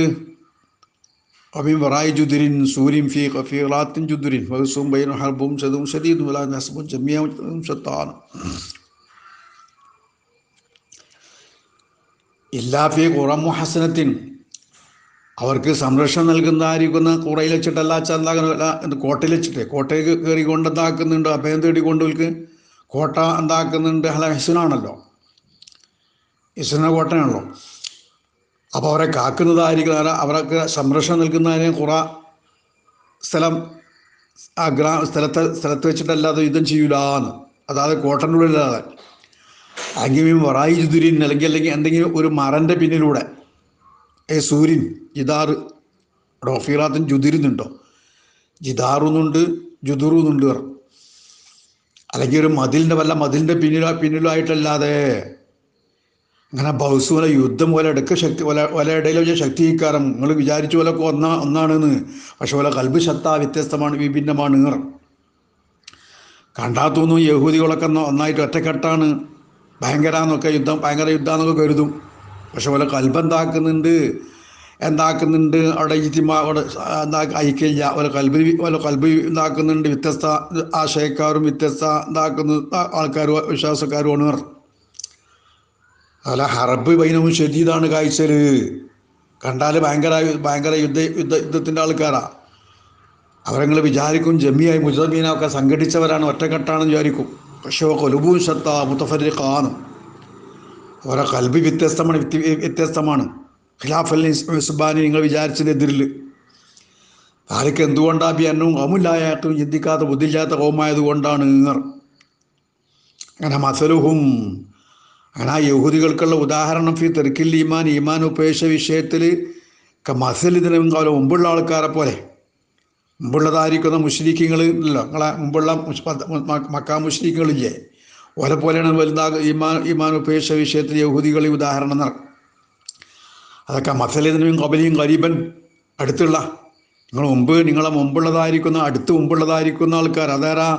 അബീം വറായി ജുദുരിൻ സൂരിൻ ഫീ ഖഫീറാത്തിൻ ജുദുരിൻ വഹുസും ബൈന ഹർബും ശദും ശദീദും വലാ നസ്ബുൻ ജമിയഉം ശത്താൻ. ഇല്ലാ ഫീ ഖുറൻ മുഹസ്സനത്തിൻ അവർക്ക് സംരക്ഷണം നൽകുന്നതായിരിക്കുന്ന ഖുറയിൽ വെച്ചിട്ടല്ല എന്താകുന്ന കോട്ടയിൽ വെച്ചിട്ട് കോട്ടയിൽ കയറി കൊണ്ട് എന്താക്കുന്നുണ്ട് അഭയം തേടിക്കൊണ്ടവർക്ക് കോട്ട എന്താക്കുന്നുണ്ട് ഹിസ്നാണല്ലോ, ഹിസ്ന കോട്ടയാണല്ലോ. അപ്പോൾ അവരെ കാക്കുന്നതായിരിക്കും, അവർക്ക് സംരക്ഷണം നൽകുന്നതിന് ഖുറ സ്ഥലം സ്ഥലത്ത് വെച്ചിട്ടല്ലാതെ യുദ്ധം ചെയ്യൂലാന്ന്. അതായത് കോട്ടൻ്റെ ഉള്ളിലല്ലാതെ അങ്ങിയും വറായി ജുദുരിൻ അല്ലെങ്കിൽ എന്തെങ്കിലും ഒരു മരൻ്റെ പിന്നിലൂടെ സൂര്യൻ ജിദാറ് റോഫീറാത്തും ജുദുരുന്നുണ്ടോ, ജിദാറുന്നുണ്ട് ജുദുറുന്നുണ്ട്. അല്ലെങ്കിൽ ഒരു മതിലിൻ്റെ പിന്നിലായിട്ടല്ലാതെ അങ്ങനെ ബൗസുപോലെ യുദ്ധം പോലെ ഇടയ്ക്ക് ശക്തി ഒല ഇടയിൽ വെച്ച ശക്തീകാരം നിങ്ങൾ വിചാരിച്ച പോലൊക്കെ ഒന്നാണെന്ന്. പക്ഷെ പോലെ കൽബ് ശത്ത വ്യത്യസ്തമാണ്, വിഭിന്നമാണ്. കണ്ടാൽ തോന്നും യഹൂദികളൊക്കെ ഒന്നായിട്ട് ഒറ്റക്കെട്ടാണ്, ഭയങ്കര യുദ്ധാന്നൊക്കെ കരുതും. പക്ഷെ പോലെ കൽബ് എന്താക്കുന്നുണ്ട് അവിടെ അവിടെ ഐക്യമില്ല. കൽബ് എന്താക്കുന്നുണ്ട് വ്യത്യസ്ത ആശയക്കാരും വ്യത്യസ്ത ആൾക്കാരും വിശ്വാസക്കാരുമാണ്. അല്ല ഹറബ് ബൈനവും ഷദീദാണ് കാഴ്ചയിൽ. കണ്ടാൽ ഭയങ്കര യുദ്ധത്തിൻ്റെ ആൾക്കാരാണ്. അവരങ്ങൾ വിചാരിക്കും ജമിയായി മുജമീനൊക്കെ സംഘടിച്ചവരാണ്, ഒറ്റക്കെട്ടാണെന്ന് വിചാരിക്കും. പക്ഷേ ഖുലൂബുൻ ശത്താ മുതഫരിഖാണ്. അവരുടെ കൽബ് വ്യത്യസ്തമാണ്. ഖിലാഫൽ സുബാനി നിങ്ങൾ വിചാരിച്ചതിനെതിരിൽ. ആർക്ക് എന്തുകൊണ്ടാണ് ബിഅന്നഹും ഖൗമുൻ ലാ യഖിലൂൻ ചിന്തിക്കാത്ത ബുദ്ധിയില്ലാത്ത ഖൗമായത് കൊണ്ടാണ്. അങ്ങനെ മസലുഹും അങ്ങനെ ആ യഹൂദികൾക്കുള്ള ഉദാഹരണം ഫി തെർക്കിൽ ഈമാൻ ഉപേക്ഷ വിഷയത്തിൽ മസലിതിന് മുമ്പുള്ള ആൾക്കാരെ പോലെ, മുമ്പുള്ളതായിരിക്കുന്ന മുശ്രിക്കുകൾ ഇല്ലല്ലോ, നിങ്ങളെ മുമ്പുള്ള മക്കാ മുശ്രിക്കുകളില്ലേ, ഓലെ പോലെയാണ് ഈമാൻ ഉപേക്ഷ വിഷയത്തിൽ യഹൂദികളെ ഉദാഹരണം നടക്കും. അതൊക്കെ മസലിതിനും കബലിയും ഖരീബൻ അടുത്തുള്ള നിങ്ങളെ മുമ്പുള്ളതായിരിക്കുന്ന ആൾക്കാർ. അതേരാ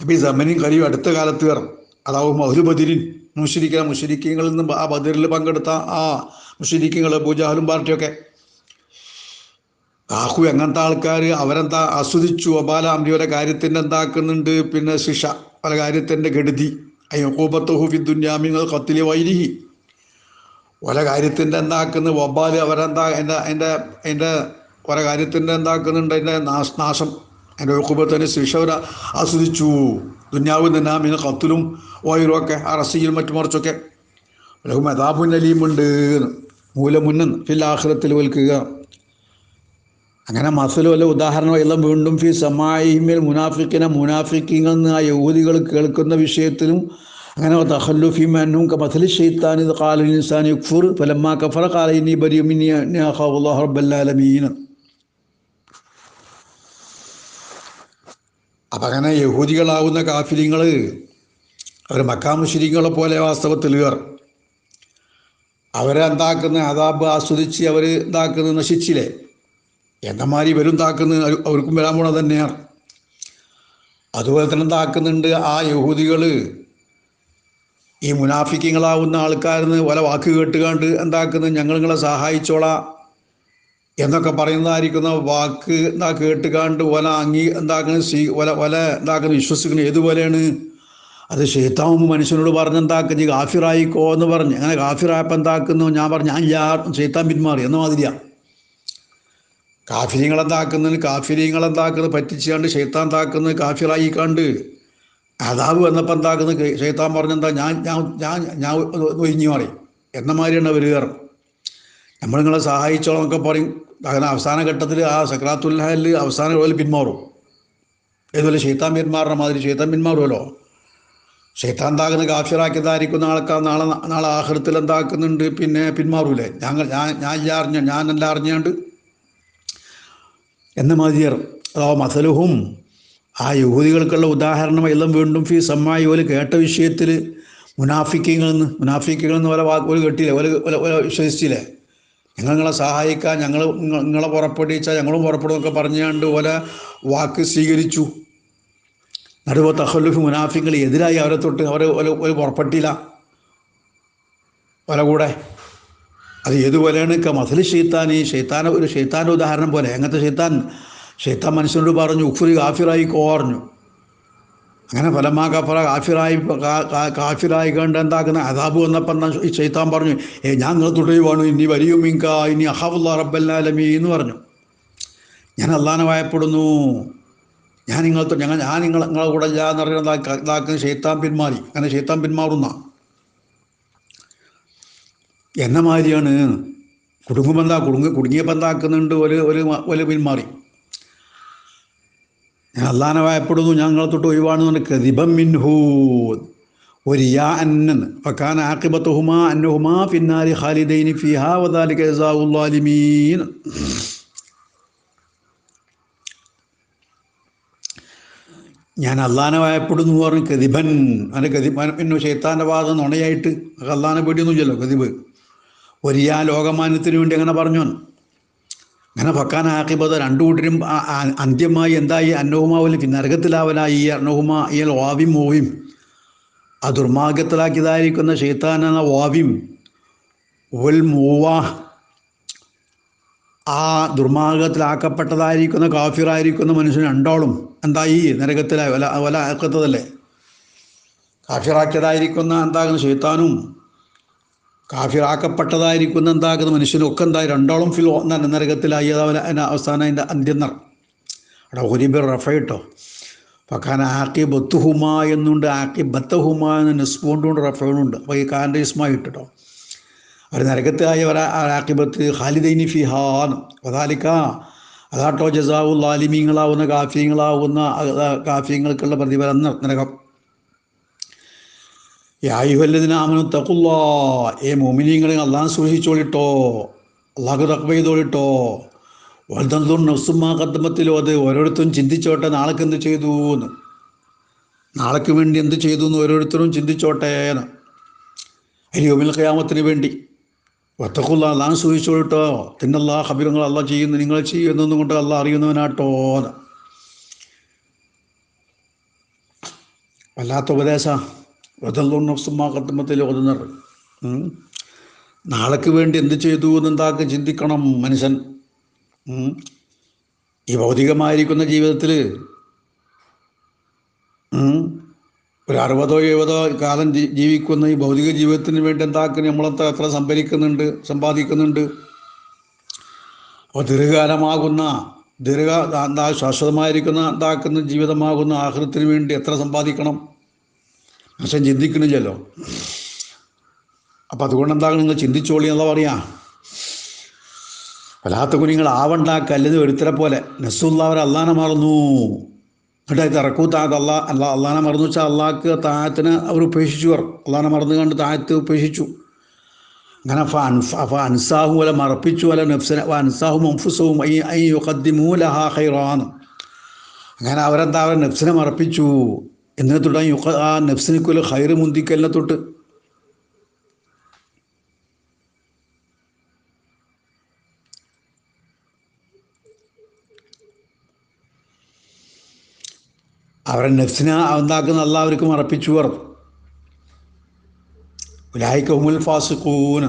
അബി സമനും ഖരീബ് അടുത്ത കാലത്ത് കയറും. അതാവും അഹ്ലു ബദരിൻ മുശ്രിക്കുകളിൽ നിന്ന് ആ ബദറിൽ പങ്കെടുത്ത ആ മുശ്രിക്കുകൾ അബൂജഹലും പാർട്ടിയൊക്കെ അങ്ങനത്തെ ആൾക്കാർ അവരെന്താ ആസ്വദിച്ചു. അബാല അമ്രിയുടെ കാര്യത്തിൻ്റെ എന്താക്കുന്നുണ്ട് പിന്നെ ശിക്ഷ, പല കാര്യത്തിൻ്റെ ഗഡുതി അയ്യൂബത്തുഹു ഫി ദുന്യാമിങ്ങൾ ഖത്ലി വൈരിഹി പല കാര്യത്തിൻ്റെ എന്താക്കുന്നത് വബാല് അവരെന്താ അതിൻ്റെ പല കാര്യത്തിൻ്റെ എന്താക്കുന്നുണ്ട് അതിൻ്റെ നാശം അതിൻ്റെ ഉഖുബത്തിന് ശിക്ഷ അവർ ആസ്വദിച്ചു. ദുന്യാവിൽ തന്നെ പിന്നെ കത്തിലും ഓയിലുമൊക്കെ അറസ്റ്റിലും മറ്റു മറിച്ചൊക്കെ. ലഹും അദാബുൻ അലീമുണ്ട് മൂലമുന്നൻ ഫിൽ ആഖിറത്തിൽ വൽക്കുക. അങ്ങനെ മസലു അല്ല ഉദാഹരണം എല്ലാം വീണ്ടും ഫി സമായിമിൽ മുനാഫിക്കിങ്ങൾ എന്ന് ആ യഹൂദികൾ കേൾക്കുന്ന വിഷയത്തിലും അങ്ങനെ തഖല്ലുഫി മൻഹും കമസലി ശൈത്താനി ഖാലൽ ഇൻസാനു യക്ഫുർ ഫലമ്മാ കഫറ ഖാല ഇന്നി ബരിഉ മിന്നി അഖാഫുല്ലാഹ റബ്ബൽ ആലമീൻ. അപ്പം അങ്ങനെ യഹൂദികളാവുന്ന കാഫിരിങ്ങൾ അവർ മക്കാ മുശ്രിക്കുകളെ പോലെ വാസ്തവത്തിൽ അവരെ എന്താക്കുന്ന അദാബ് ആസ്വദിച്ച് അവർ എന്താക്കുന്നത് നശിച്ചില്ലേ എന്നമാതിരി ഇവരും താക്കുന്നത് അവർക്കും വരാൻ പോണത് തന്നെയാണ്. അതുപോലെ തന്നെ എന്താക്കുന്നുണ്ട് ആ യഹൂദികൾ ഈ മുനാഫിക്കങ്ങളാവുന്ന ആൾക്കാരിന്ന് പല വാക്ക് കേട്ടുകാണ്ട് എന്താക്കുന്നത് ഞങ്ങൾ നിങ്ങളെ സഹായിച്ചോളാം എന്നൊക്കെ പറയുന്നതായിരിക്കുന്ന വാക്ക് എന്താ കേട്ടുകാണ്ട് എന്താക്കുന്നത് വിശ്വസിക്കുന്നത് ഏതുപോലെയാണ്? അത് ശൈത്താൻ മനുഷ്യനോട് പറഞ്ഞെന്താക്കുന്നു ഗാഫിറായിക്കോ എന്ന് പറഞ്ഞ് അങ്ങനെ ഗാഫിറായപ്പോൾ എന്താക്കുന്നു ഞാൻ പറഞ്ഞു ഞാൻ ശൈത്താൻ പിന്മാറി എന്ന മാതിരിയാണ്. കാഫിര്യങ്ങളെന്താക്കുന്നത് പറ്റിച്ചാണ്ട് ശൈത്താൻ എന്താക്കുന്നത് കാഫിറായിക്കാണ്ട് അദാബ് വന്നപ്പോൾ എന്താക്കുന്നത് ശൈത്താൻ പറഞ്ഞെന്താ ഞാൻ ഒഴിഞ്ഞു മാറി എന്ന മാതിരിയാണ് അവർ നമ്മൾ നിങ്ങളെ സഹായിച്ചോളാം എന്നൊക്കെ പറയും. അങ്ങനെ അവസാന ഘട്ടത്തിൽ ആ സക്രാത്തുൽ അവസാന പോലെ പിന്മാറും. ഏതുപോലെ ശൈത്താൻ പിന്മാറുന്ന മാതിരി ശൈത്താൻ പിന്മാറുമല്ലോ. ശൈത്താൻ എന്താക്കുന്ന കാഫിറാക്കിയതായിരിക്കുന്ന ആൾക്കാർ നാളെ ആഖിറത്തിൽ എന്താക്കുന്നുണ്ട് പിന്നെ പിന്മാറൂലേ ഞാനെല്ലാം അറിഞ്ഞാണ്ട് എന്ന മാതിരിയർ. അതോ മസലുഹും ആ യഹൂദികൾക്കുള്ള ഉദാഹരണം എല്ലാം വീണ്ടും ഫി സമ്മായി പോലെ കേട്ട വിഷയത്തിൽ മുനാഫിക്കുകളെന്ന് പല വാക്കുകൾ കേട്ടില്ലേ ഓല വിശ്വസിച്ചില്ലേ നിങ്ങളെ സഹായിക്കാൻ നിങ്ങളെ പുറപ്പെടുവിച്ചാൽ ഞങ്ങളും പുറപ്പെടുമൊക്കെ പറഞ്ഞാണ്ട് ഓല വാക്ക് സ്വീകരിച്ചു. നടുവ തഖല്ലുഫ് മുനാഫിക്കുകൾ എതിരായി അവരെ തൊട്ട് അവർ പുറപ്പെട്ടില്ല ഓല കൂടെ. അത് ഏതുപോലെയാണ് മസലി ഷെയ്ത്താൻ ഒരു ഷെയ്ത്താൻ്റെ ഉദാഹരണം പോലെ. അങ്ങനത്തെ ഷെയ്ത്താൻ മനുഷ്യനോട് പറഞ്ഞു ഉഖ്ഫുരി കാഫിറായി കോർഞ്ഞു. അങ്ങനെ ഫലമാ കഫറ കാഫിറായി കണ്ട് എന്താക്കുന്ന അദാബ് വന്നപ്പം ഈ ഷെയ്ത്താൻ പറഞ്ഞു ഞാൻ നിങ്ങൾ തുടരുവാണു ഇനി വരിയും ഇനി അഖാഫുല്ലാഹ റബ്ബൽ ആലമീൻ എന്ന് പറഞ്ഞു. ഞാൻ അള്ളാഹനെ ഭയപ്പെടുന്നു ഞാൻ നിങ്ങളെ കൂടെ ഇല്ല എന്ന് പറഞ്ഞാൽ ഇതാക്കുന്ന ഷെയ്ത്താൻ പിന്മാറി. അങ്ങനെ ഷെയ്ത്താൻ പിന്മാറുന്ന എന്ന മാതിരിയാണ്. കുടുങ്ങിയപ്പോൾ എന്താക്കുന്നുണ്ട് ഒരു പിന്മാറി. ഞാൻ അള്ളാഹനെ ഭയപ്പെടുന്നു ഞാൻ നിങ്ങളെ തൊട്ട് ഒഴിവാണെന്ന് പറഞ്ഞാൽ കദിബം മിൻഹു ഒരു യാ അന്നൻ ഫകാന ആഖിബത്തുഹുമാ അന്നഹുമാ ഫിന്നാരി ഖാലിദൈനി ഫീഹാ വദാലിക ജസാഉൽ ളാലിമീൻ. ഞാൻ അള്ളാഹനെ ഭയപ്പെടുന്നു എന്ന് പറഞ്ഞ് കദിബൻ അതിൻ്റെ കദിബൻ പിന്നെ ഷെയ്ത്താൻ്റെ ഭാഗം നുണയായിട്ട് അള്ളാഹനെ പേടിയൊന്നുമില്ലല്ലോ കദിബ്. ഒരു യാ ലോകമാന്യത്തിന് വേണ്ടി അങ്ങനെ പറഞ്ഞു. അങ്ങനെ ഫക്കാൻ ആഖിബത്ത് രണ്ടു കൂട്ടരും അന്ത്യമായി എന്തായി അന്നഹുമാവിൽ നരകത്തിലാവലായി ഈ അന്നഹുമ ഈ വാവിം മോവിം ആ ദുർമാർഗത്തിലാക്കിയതായിരിക്കുന്ന ഷെയ്ത്താൻ എന്ന വാവിം ഒൽ മൂവ ആ ദുർമാർഗത്തിലാക്കപ്പെട്ടതായിരിക്കുന്ന കാഫിറായിരിക്കുന്ന മനുഷ്യൻ രണ്ടോളും എന്തായി നരകത്തിലായി വല ആക്കത്തതല്ലേ. കാഫിറാക്കിയതായിരിക്കുന്ന എന്താകുന്ന ഷെയ്ത്താനും കാഫിറാക്കപ്പെട്ടതായിരിക്കുന്ന എന്താകുന്ന മനുഷ്യനും ഒക്കെ എന്തായി രണ്ടോളം നരകത്തിലായി. അതേപോലെ അതിൻ്റെ അവസാനം അതിൻ്റെ അന്ത്യം അവിടെ ഒരിബിർ റഫയിട്ടോ ഫക്കാൻ ആഖിബത്തുഹുമ എന്നുണ്ട് ആഖിബത്തഹുമ എന്ന് നെസ്പോണ്ടുകൊണ്ട് റഫയുണ്ട്. അപ്പോൾ ഈ കാൻ്റെ ഇസ്മായി ഇട്ടോ അവർ നരകത്തിലായി ആഖിബത്ത് ഖാലിദൈനി ഫിഹാൻ വദാലിക അതാട്ടോ ജസാഉൽ ളാലിമീങ്ങളാവുന്ന കാഫിയങ്ങൾക്കുള്ള പ്രതിഫലം നരകം. യാ അയ്യുഹല്ലദീന ആമനൂ തഖുല്ലാഹ് ഏ മുഅ്മിനീങ്ങളെ അള്ളാഹനെ സൂക്ഷിച്ചോളിട്ടോ അള്ളാഹ്ക്ക് തഖ്വ ചെയ്തോളിട്ടോ. വൽതൻദുർ നഫ്സും മാ ഖദ്ദമത്ത് അത് ഓരോരുത്തരും ചിന്തിച്ചോട്ടെ നാളേക്ക് എന്ത് ചെയ്തു എന്ന് നാളേക്ക് വേണ്ടി എന്ത് ചെയ്തു എന്ന് ഓരോരുത്തരും ചിന്തിച്ചോട്ടെ എന്ന് യൗമുൽ ഖിയാമത്തിന് വേണ്ടി. വത്തഖുല്ലാഹ് അള്ളാഹനെ സൂക്ഷിച്ചോളിട്ടോ ഇന്നല്ലാഹ ഖബീറുൻ അള്ളാഹ് ചെയ്യുന്നു നിങ്ങൾ ചെയ്യുന്നതും കൊണ്ട് അള്ളാഹ് അറിയുന്നവനാട്ടോ എന്ന്. വല്ലാത്ത ഉപദേശ ഒതുന്നർ നാളേക്ക് വേണ്ടി എന്ത് ചെയ്തു എന്നെന്താക്കി ചിന്തിക്കണം മനുഷ്യൻ. ഈ ഭൗതികമായിരിക്കുന്ന ജീവിതത്തിൽ ഒരു 60-70 കാലം ജീവിക്കുന്ന ഈ ഭൗതിക ജീവിതത്തിന് വേണ്ടി എന്താക്കി നമ്മളെത്ര എത്ര സമ്പാദിക്കുന്നുണ്ട്. അപ്പോൾ ദീർഘകാലമാകുന്ന എന്താ ശാശ്വതമായിരിക്കുന്ന എന്താക്കുന്ന ജീവിതമാകുന്ന ആഖിറത്തിന് വേണ്ടി എത്ര സമ്പാദിക്കണം? മനുഷ്യൻ ചിന്തിക്കണില്ലല്ലോ. അപ്പം അതുകൊണ്ട് എന്താകണം, നിങ്ങൾ ചിന്തിച്ചോളി എന്താ പറയാ. വല്ലാത്ത കുഞ്ഞുങ്ങൾ ആവണ്ട കല്ലെന്ന് ഒരുത്തരെ പോലെ നസുള്ളവർ അള്ളാനെ മറന്നു. എന്നിട്ട് തിറക്കൂ താഴത്ത് അള്ളാനെ മറന്നു വെച്ചാൽ അള്ളാഹ്ക്ക് താഴത്തിന് അവർ ഉപേക്ഷിച്ചു. അള്ളാനെ മറന്നു കണ്ട് താഴത്ത് ഉപേക്ഷിച്ചു. അങ്ങനെ അൻസാഹു അല്ല മറപ്പിച്ചു അല്ല നഫ്സിനെ അൻസാഹും അൻഫുസഹും യുഖദ്ദിമൂ ലഹാ ഖൈറാൻ. അങ്ങനെ അവരെന്താ അവരെ നഫ്സിനെ മറപ്പിച്ചു. എന്നിട്ട് തുടങ്ങി ആ നഫ്സിനിക്കുള്ള ഖൈറ് മുന്തിക്കലിനെ തൊട്ട്. അവരെ നഫ്സിനെ എന്താക്കുന്ന അള്ളാഹ് അവർക്ക് മറപ്പിച്ചു പറഞ്ഞു. ഉലൈക ഹുമുൽ ഫാസിഖൂൻ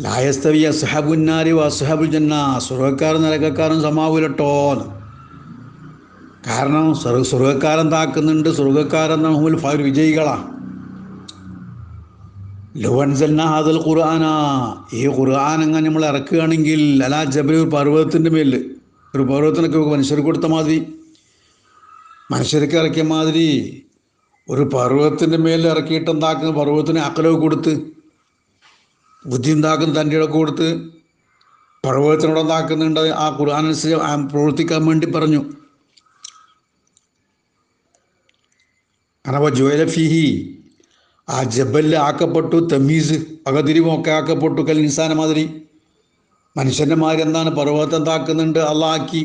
ലാ യസ്തവി അസ്ഹാബുൻ നാരി വഅസ്ഹാബുൽ ജന്ന. സ്വർഗ്ഗക്കാരും നരകക്കാരും സമാവൂലട്ടോ. കാരണം സ്വർഗ്ഗക്കാരൻ താക്കുന്നുണ്ട്. സ്വർഗ്ഗക്കാരൻ ഹുമുൽ ഫാർ വിജയികളാണ്. ലൗ അൻസൽനാ ഹാദൽ ഖുർആന, ഈ ഖുർആൻ അങ്ങനെ നമ്മൾ ഇറക്കുകയാണെങ്കിൽ അലാ ജബൽ, ഒരു പർവ്വതത്തിൻ്റെ മേലിൽ, ഒരു പർവ്വതത്തിനൊക്കെ മനുഷ്യർക്ക് കൊടുത്ത മാതിരി, മനുഷ്യർക്ക് ഇറക്കിയ മാതിരി ഒരു പർവ്വതത്തിൻ്റെ മേലിൽ ഇറക്കിയിട്ട് എന്താക്കുന്ന, പർവ്വതത്തിന് അക്കലൊക്കെ കൊടുത്ത് ബുദ്ധി ഉണ്ടാക്കുന്ന തൻ്റെ ഇടക്ക് കൊടുത്ത് പർവ്വതത്തിനോട് എന്താക്കുന്നുണ്ട്, ആ ഖുർആൻ അനുസരിച്ച് പ്രവർത്തിക്കാൻ വേണ്ടി പറഞ്ഞു. അങ്ങനെ ജുവല ഫിഹി, ആ ജബലിൽ ആക്കപ്പെട്ടു തമീസ്, അകതിരിവൊക്കെ ആക്കപ്പെട്ടു. കൽ ഇൻസാന മാതിരി, മനുഷ്യൻ്റെ മാതിരി എന്താണ് പർവ്വതം എന്താക്കുന്നുണ്ട് അള്ളാഹ്.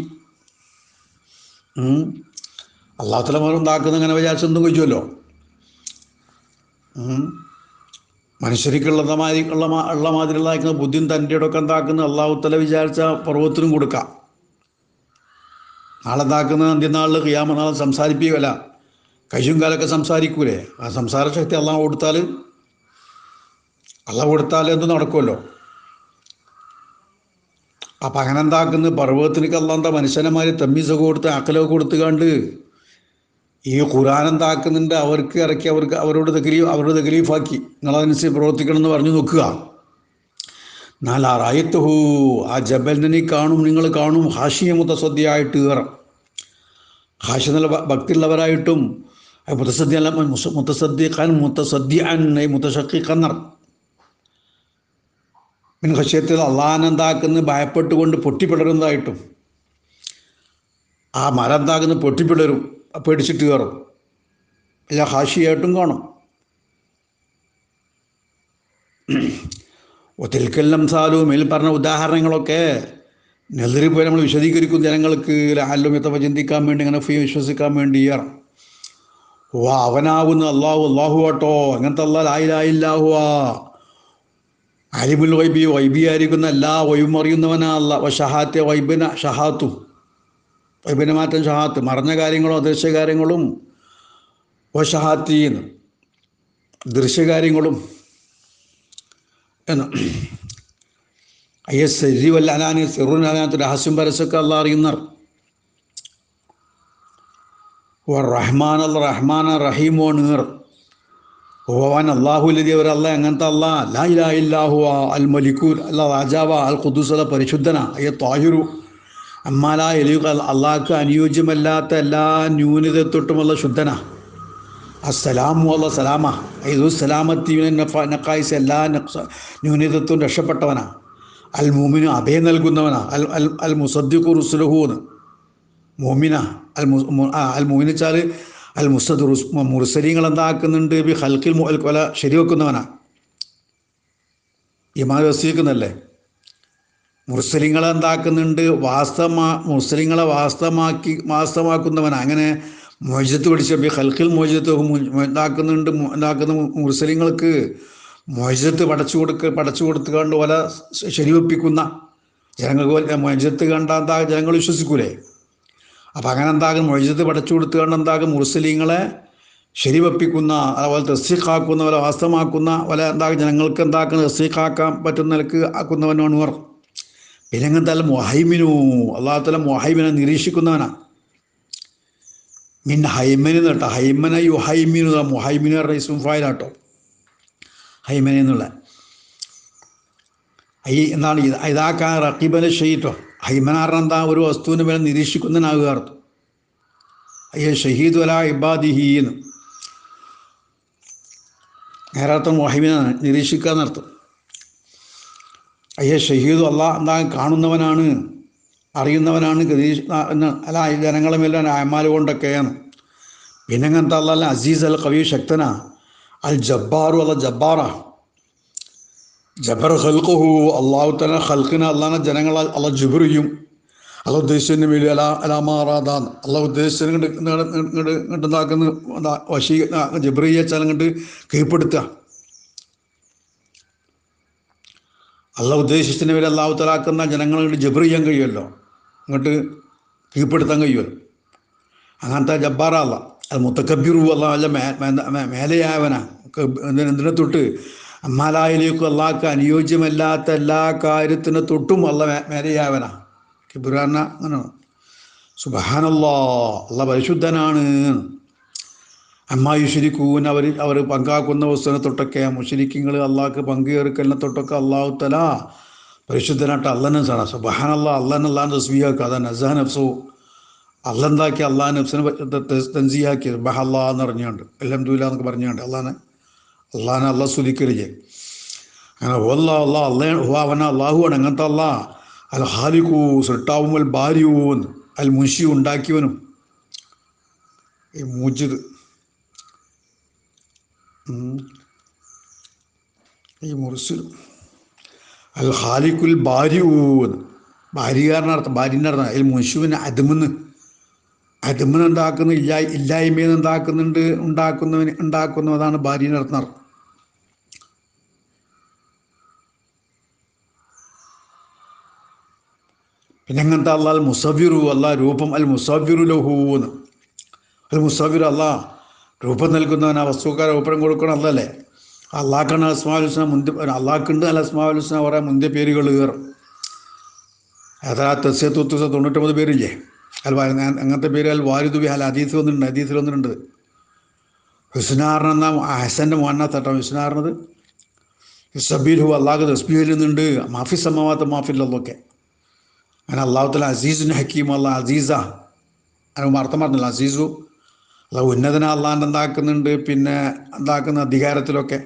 അള്ളാഹു തആല ഉണ്ടാക്കുന്ന അങ്ങനെ വിചാരിച്ചൊന്നും കഴിച്ചുമല്ലോ. മനുഷ്യർക്കുള്ള മാതിരിയുള്ള ബുദ്ധിയും തൻ്റെ ഇടമൊക്കെ എന്താക്കുന്നത് അള്ളാഹു തആല വിചാരിച്ച പർവ്വതത്തിനും കൊടുക്കാം. നാളെ എന്താക്കുന്നത് അന്ത്യനാളിൽ ഖിയാമത്ത് നാളെ സംസാരിപ്പിക്കുകയല്ല, കയ്യും കാലൊക്കെ സംസാരിക്കൂലേ. ആ സംസാര ശക്തി അള്ളാഹു കൊടുത്താൽ എന്ത് നടക്കുമല്ലോ. അപ്പം അങ്ങനെ എന്താക്കുന്നത് പർവ്വതത്തിനൊക്കെ അള്ളാഹ് മനുഷ്യന്മാര് തമ്മീസൊക്കെ കൊടുത്ത് അക്കലൊക്കെ കൊടുത്തുകൊണ്ട് ഈ ഖുർആൻ എന്താക്കുന്നുണ്ട്, അവർക്ക് ഇറക്കി അവരുടെ തക്ലീഫാക്കി നിങ്ങളതനുസരിച്ച് പ്രവർത്തിക്കണം എന്ന് പറഞ്ഞു നോക്കുക. എന്നാൽ ആ റായത്തുഹു, ആ ജബലിനെ നിങ്ങൾ കാണും ഹാഷിയ മുത്തസദ്ദിയായിട്ട് കയറാം. ഹാഷി നല്ല ഭക്തിയുള്ളവരായിട്ടും ഖശ്യത്തിൽ അള്ളാഹനെ എന്താക്കുന്നത് ഭയപ്പെട്ടുകൊണ്ട് പൊട്ടിപ്പിളരുന്നതായിട്ടും, ആ മരം എന്താക്കുന്നത് പൊട്ടിപ്പിളരും, പേടിച്ചിട്ട് കയറും. അല്ല ഹാഷിയായിട്ടും കാണും. ഒത്തിൽക്കെല്ലാം സാലും മേൽ പറഞ്ഞ ഉദാഹരണങ്ങളൊക്കെ നെതിരി പോയി നമ്മൾ വിശദീകരിക്കും ജനങ്ങൾക്ക്. ആലും എത്തവ ചിന്തിക്കാൻ വേണ്ടി, അങ്ങനെ വിശ്വസിക്കാൻ വേണ്ടി. അവനാവുന്ന അള്ളാഹു ആട്ടോ. അങ്ങനത്തെ അല്ലാ ലായിലായില്ലാഹുവ അലിമുൽ വൈബി, വൈബിയായിരിക്കുന്ന എല്ലാ വൈബും അറിയുന്നവനാ അല്ല. ഷഹാത്തെ വൈബിന ഷഹാത്തു, വൈബിനെ മാറ്റം ഷഹാത്ത്, മറഞ്ഞ കാര്യങ്ങളും അദൃശ്യകാര്യങ്ങളും. ഷഹാത്തീന്ന് ദൃശ്യകാര്യങ്ങളും എന്ന്. സെരി വല്ലാനാന് സെറുനാനത്ത് രഹസ്യം പരസ്യമൊക്കെ അല്ല അറിയുന്നവർ. റഹ്മാൻ റഹ്മാൻ റഹീമോ നീർ ഓവാൻ അള്ളാഹുലതി, അവരല്ല അങ്ങനത്തെ അല്ല. ലാ ഇലാഹ ഇല്ലാഹു അൽ മലിക്കൂൽ, അല്ല രാജാവ, അൽ ഖുദ്ദൂസ്, അല്ല പരിശുദ്ധന, താഹിറു അമ്മാല എലിയുക, അള്ളാഹ്ക്ക് അനുയോജ്യമല്ലാത്ത എല്ലാ ന്യൂനതത്തൊട്ടുമുള്ള ശുദ്ധന. അസ്സലാമു അല്ല സലാമ, ഇത് സലാമത്തി നക്കായിസ്, എല്ലാ ന്യൂനതത്വം രക്ഷപ്പെട്ടവനാ. അൽ മൂമിന് അഭയം നൽകുന്നവനാ. അൽ മുസദ്ദിഖു റുസുലുഹൂന്ന് മോമിന. അൽ മൂമിന് വെച്ചാൽ അൽ മുസദ് മുർസലീങ്ങൾ എന്താക്കുന്നുണ്ട് ബി ഹൽക്കിൽ കൊല ശരിവെക്കുന്നവനാ. ഇമാം വസീക്കുന്നല്ലേ. മുർസലിങ്ങളെ എന്താക്കുന്നുണ്ട് മുർസലിങ്ങളെ വാസ്തവമാക്കുന്നവനാ. അങ്ങനെ മോചിതത്ത് പഠിച്ച ബി ഹൽക്കിൽ മോചിതത്ത് എന്താക്കുന്ന മുർസലിങ്ങൾക്ക് മോചിതത്ത് പടച്ചു കൊടുത്തുകൊണ്ട് പോലെ ശരിവെപ്പിക്കുന്ന ജനങ്ങൾക്ക് മോചിതത്ത് കണ്ടാ ജനങ്ങൾ വിശ്വസിക്കൂലേ. അപ്പം അങ്ങനെ എന്താകും മൊയ്ജത്ത് പടച്ചു കൊടുത്തുകൊണ്ട് എന്താകും മുർസലീങ്ങളെ ശരിവെപ്പിക്കുന്ന, അതുപോലെ തസ്സീഖാക്കുന്ന പോലെ വാസ്തവമാക്കുന്ന പോലെ എന്താകും ജനങ്ങൾക്ക് എന്താക്കുന്ന തസ്സീഖാക്കാൻ പറ്റുന്ന നിലക്ക് ആക്കുന്നവനാണ് ഇവർ. പിന്നെ എങ്ങനത്തെ മൊഹൈമിനു, അള്ളാഹു തആല മൊഹൈമിനെ നിരീക്ഷിക്കുന്നവനാ. മിൻ ഹൈമന് കേട്ടോ, ഹൈമന യു ഹൈമീനു, മൊഹൈമിനു പറഞ്ഞ ഇസ്മുൽ ഫായിലാട്ടോ ഹൈമന എന്നുള്ള. എന്താണ് ഇതാക്കാൻ റഖീബന ഷെയ്ട്ടോ, ഹൈമനാറിന് എന്താ ഒരു വസ്തുവിന് മേലെ നിരീക്ഷിക്കുന്നതിനാകുക അർത്ഥം. അയ്യ ഷഹീദ് അല ഇബാദിഹി എന്ന് നേരർത്ഥം വഹീമിനെ നിരീക്ഷിക്കുക എന്നർത്ഥം. അയ്യ ഷഹീദ് അള്ളാഹ് എന്താ കാണുന്നവനാണ്, അറിയുന്നവനാണ്, അല്ല ഈ ജനങ്ങളെ മേലെ അയമാല് കൊണ്ടൊക്കെയാണ്. പിന്നെ അങ്ങനത്തെ അല്ല അസീസ് അൽ കവി ശക്തന അൽ ജബ്ബാറു അല്ല ജബ്ബാറ ജബർ ഖൽഖുഹു അള്ളാഹു തല ഖൽഖിനെ അള്ളാഹെ ജനങ്ങൾ അല്ല ജുബർ ചെയ്യും. അല്ല ഉദ്ദേശിച്ചതിന് വേണ്ടി അലാമാറാദാന്ന് അല്ല ഉദ്ദേശിച്ചതിന് ഇങ്ങോട്ട് ഉണ്ടാക്കുന്ന വശീ ജബ്രിയ വെച്ചാൽ ഇങ്ങോട്ട് കീഴ്പ്പെടുത്തുക. അല്ല ഉദ്ദേശിച്ചതിന് വേണ്ടി അള്ളാഹു തലാക്കുന്ന ജനങ്ങൾ ജബ്ർ ചെയ്യാൻ കഴിയുമല്ലോ, ഇങ്ങോട്ട് കീഴ്പ്പെടുത്താൻ കഴിയുമല്ലോ. അങ്ങനത്തെ ജബ്ബാറ അല്ല. അത് മുത്തക്കബിറു അല്ല അല്ല മേലെയാവനാ. എന്തിനെ തൊട്ട് അമ്മാലായിലേക്കും അള്ളാഹ്ക്ക് അനുയോജ്യമല്ലാത്ത എല്ലാ കാര്യത്തിനെ തൊട്ടും അല്ല മേലെയാവനാ. കിബുറാന അങ്ങനെ സുബ്ഹാനല്ലാ അല്ല പരിശുദ്ധനാണ്. അമ്മാ യുശ്രികൂൻ അവർ പങ്കാക്കുന്ന വസ്തുവിനെ തൊട്ടൊക്കെ മുശ്രിക്കുകൾ അള്ളാഹ്ക്ക് പങ്കുചേർക്കലിനെ തൊട്ടൊക്കെ അള്ളാഹു തആല പരിശുദ്ധനായിട്ട് അള്ളനെ സാറാ. സുബ്ഹാനല്ലാ അള്ളാഹ് അള്ളാഹ് തസ്ബീഹാക്കുക. അതാണ് നസ്സഹ നഫ്സു അള്ള എന്താക്കി അള്ളാഹ് നഫ്സിനെ തൻസിയാക്കി സുബ്ഹാനല്ലാ എന്ന് പറഞ്ഞുകൊണ്ട് അൽഹംദുലില്ലാ എന്നൊക്കെ പറഞ്ഞുകൊണ്ട് അള്ളാഹനെ അള്ളാഹ് സ്തുതിക്കരുത്. അങ്ങനെ അവന അള്ളാഹുവാണ്. അങ്ങനത്തെ അള്ളാഹ് അൽ ഖാലിഖു സൃഷ്ടാവും അൽ ബാരിഊൻ അൽ മുൻഷി ഉണ്ടാക്കിയവനും ഈ മൂജിദ് ഈ മുർസിൽ അൽ ഖാലിഖുൽ ബാരിഊൻ ഭാര്യകാരനർത്ഥം ഭാര്യൻ്റെ അർത്ഥം അതിൽ മുൻഷുവിന് അതുമെന്ന് ഉണ്ടാക്കുന്ന ഇല്ലായ്മയെന്ന് ഉണ്ടാക്കുന്നതാണ് ഭാര്യൻ്റെ അർത്ഥം. പിന്നെ അങ്ങനത്തെ അള്ളാഹ് അൽ മുസവ്വിറു അള്ളാഹ് രൂപം അൽ മുസവ്വിറു ലഹൂന്ന് അൽ മുസവ്വിറു അള്ളാഹ് രൂപം നൽകുന്നവൻ. ആ വസ്തുക്കാരെ രൂപം കൊടുക്കണം അല്ലല്ലേ. അള്ളാഹ്ക്കാണ് അസ്മാഉൽ ഹുസ്ന അള്ളാഹ്ക്കുണ്ട് അല്ല അസ്മാഉൽ ഹുസ്ന പറയാൻ മുന്തിയ പേരുകൾ കയറും. അതാ 99 പേരില്ലേ അങ്ങനത്തെ പേര് അൽ വാരിദു ബിഹ അൽ ഹദീസിൽ വന്നിട്ടുണ്ട്. ഹുസ്നാറിനെന്ന ഹസൻ്റെ മുഅന്നത്താട്ടോ ഹുസ്നാറിനത്. യുസബ്ബിഹു അള്ളാഹ് തസ്ബീഹ് ചെയ്യുന്നുണ്ട് മാഫി സമാവാത്ത് മാഫില്ലൊക്കെ. അങ്ങനെ അള്ളാഹു തആല അസീസുൻ ഹക്കീം അള്ളാഹ് അസീസ അതിന് അർത്ഥം പറഞ്ഞില്ല. അസീസു അള്ളാഹ് ഉന്നതന അള്ളാഹിൻ്റെ എന്താക്കുന്നുണ്ട്, പിന്നെ എന്താക്കുന്ന അധികാരത്തിലൊക്കെ.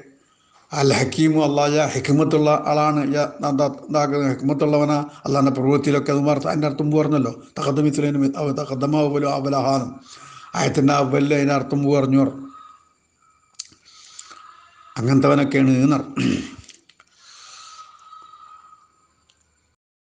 അൽ ഹക്കീമു അള്ളാഹ് ഹിക്മത്തുള്ള ആളാണ്. എന്താക്കുന്നത് ഹിക്മത്തുള്ളവനാ അള്ളാഹിൻ്റെ പ്രവൃത്തിയിലൊക്കെ. അത് അതിൻ്റെ അർത്ഥം പറഞ്ഞല്ലോ. തഖദ്ദമ അവലഹാനും ആയത്തിൻ്റെ അവല് അതിൻ്റെ അർത്ഥം പറഞ്ഞു. അങ്ങനത്തവനൊക്കെയാണ് എന്നർത്ഥം.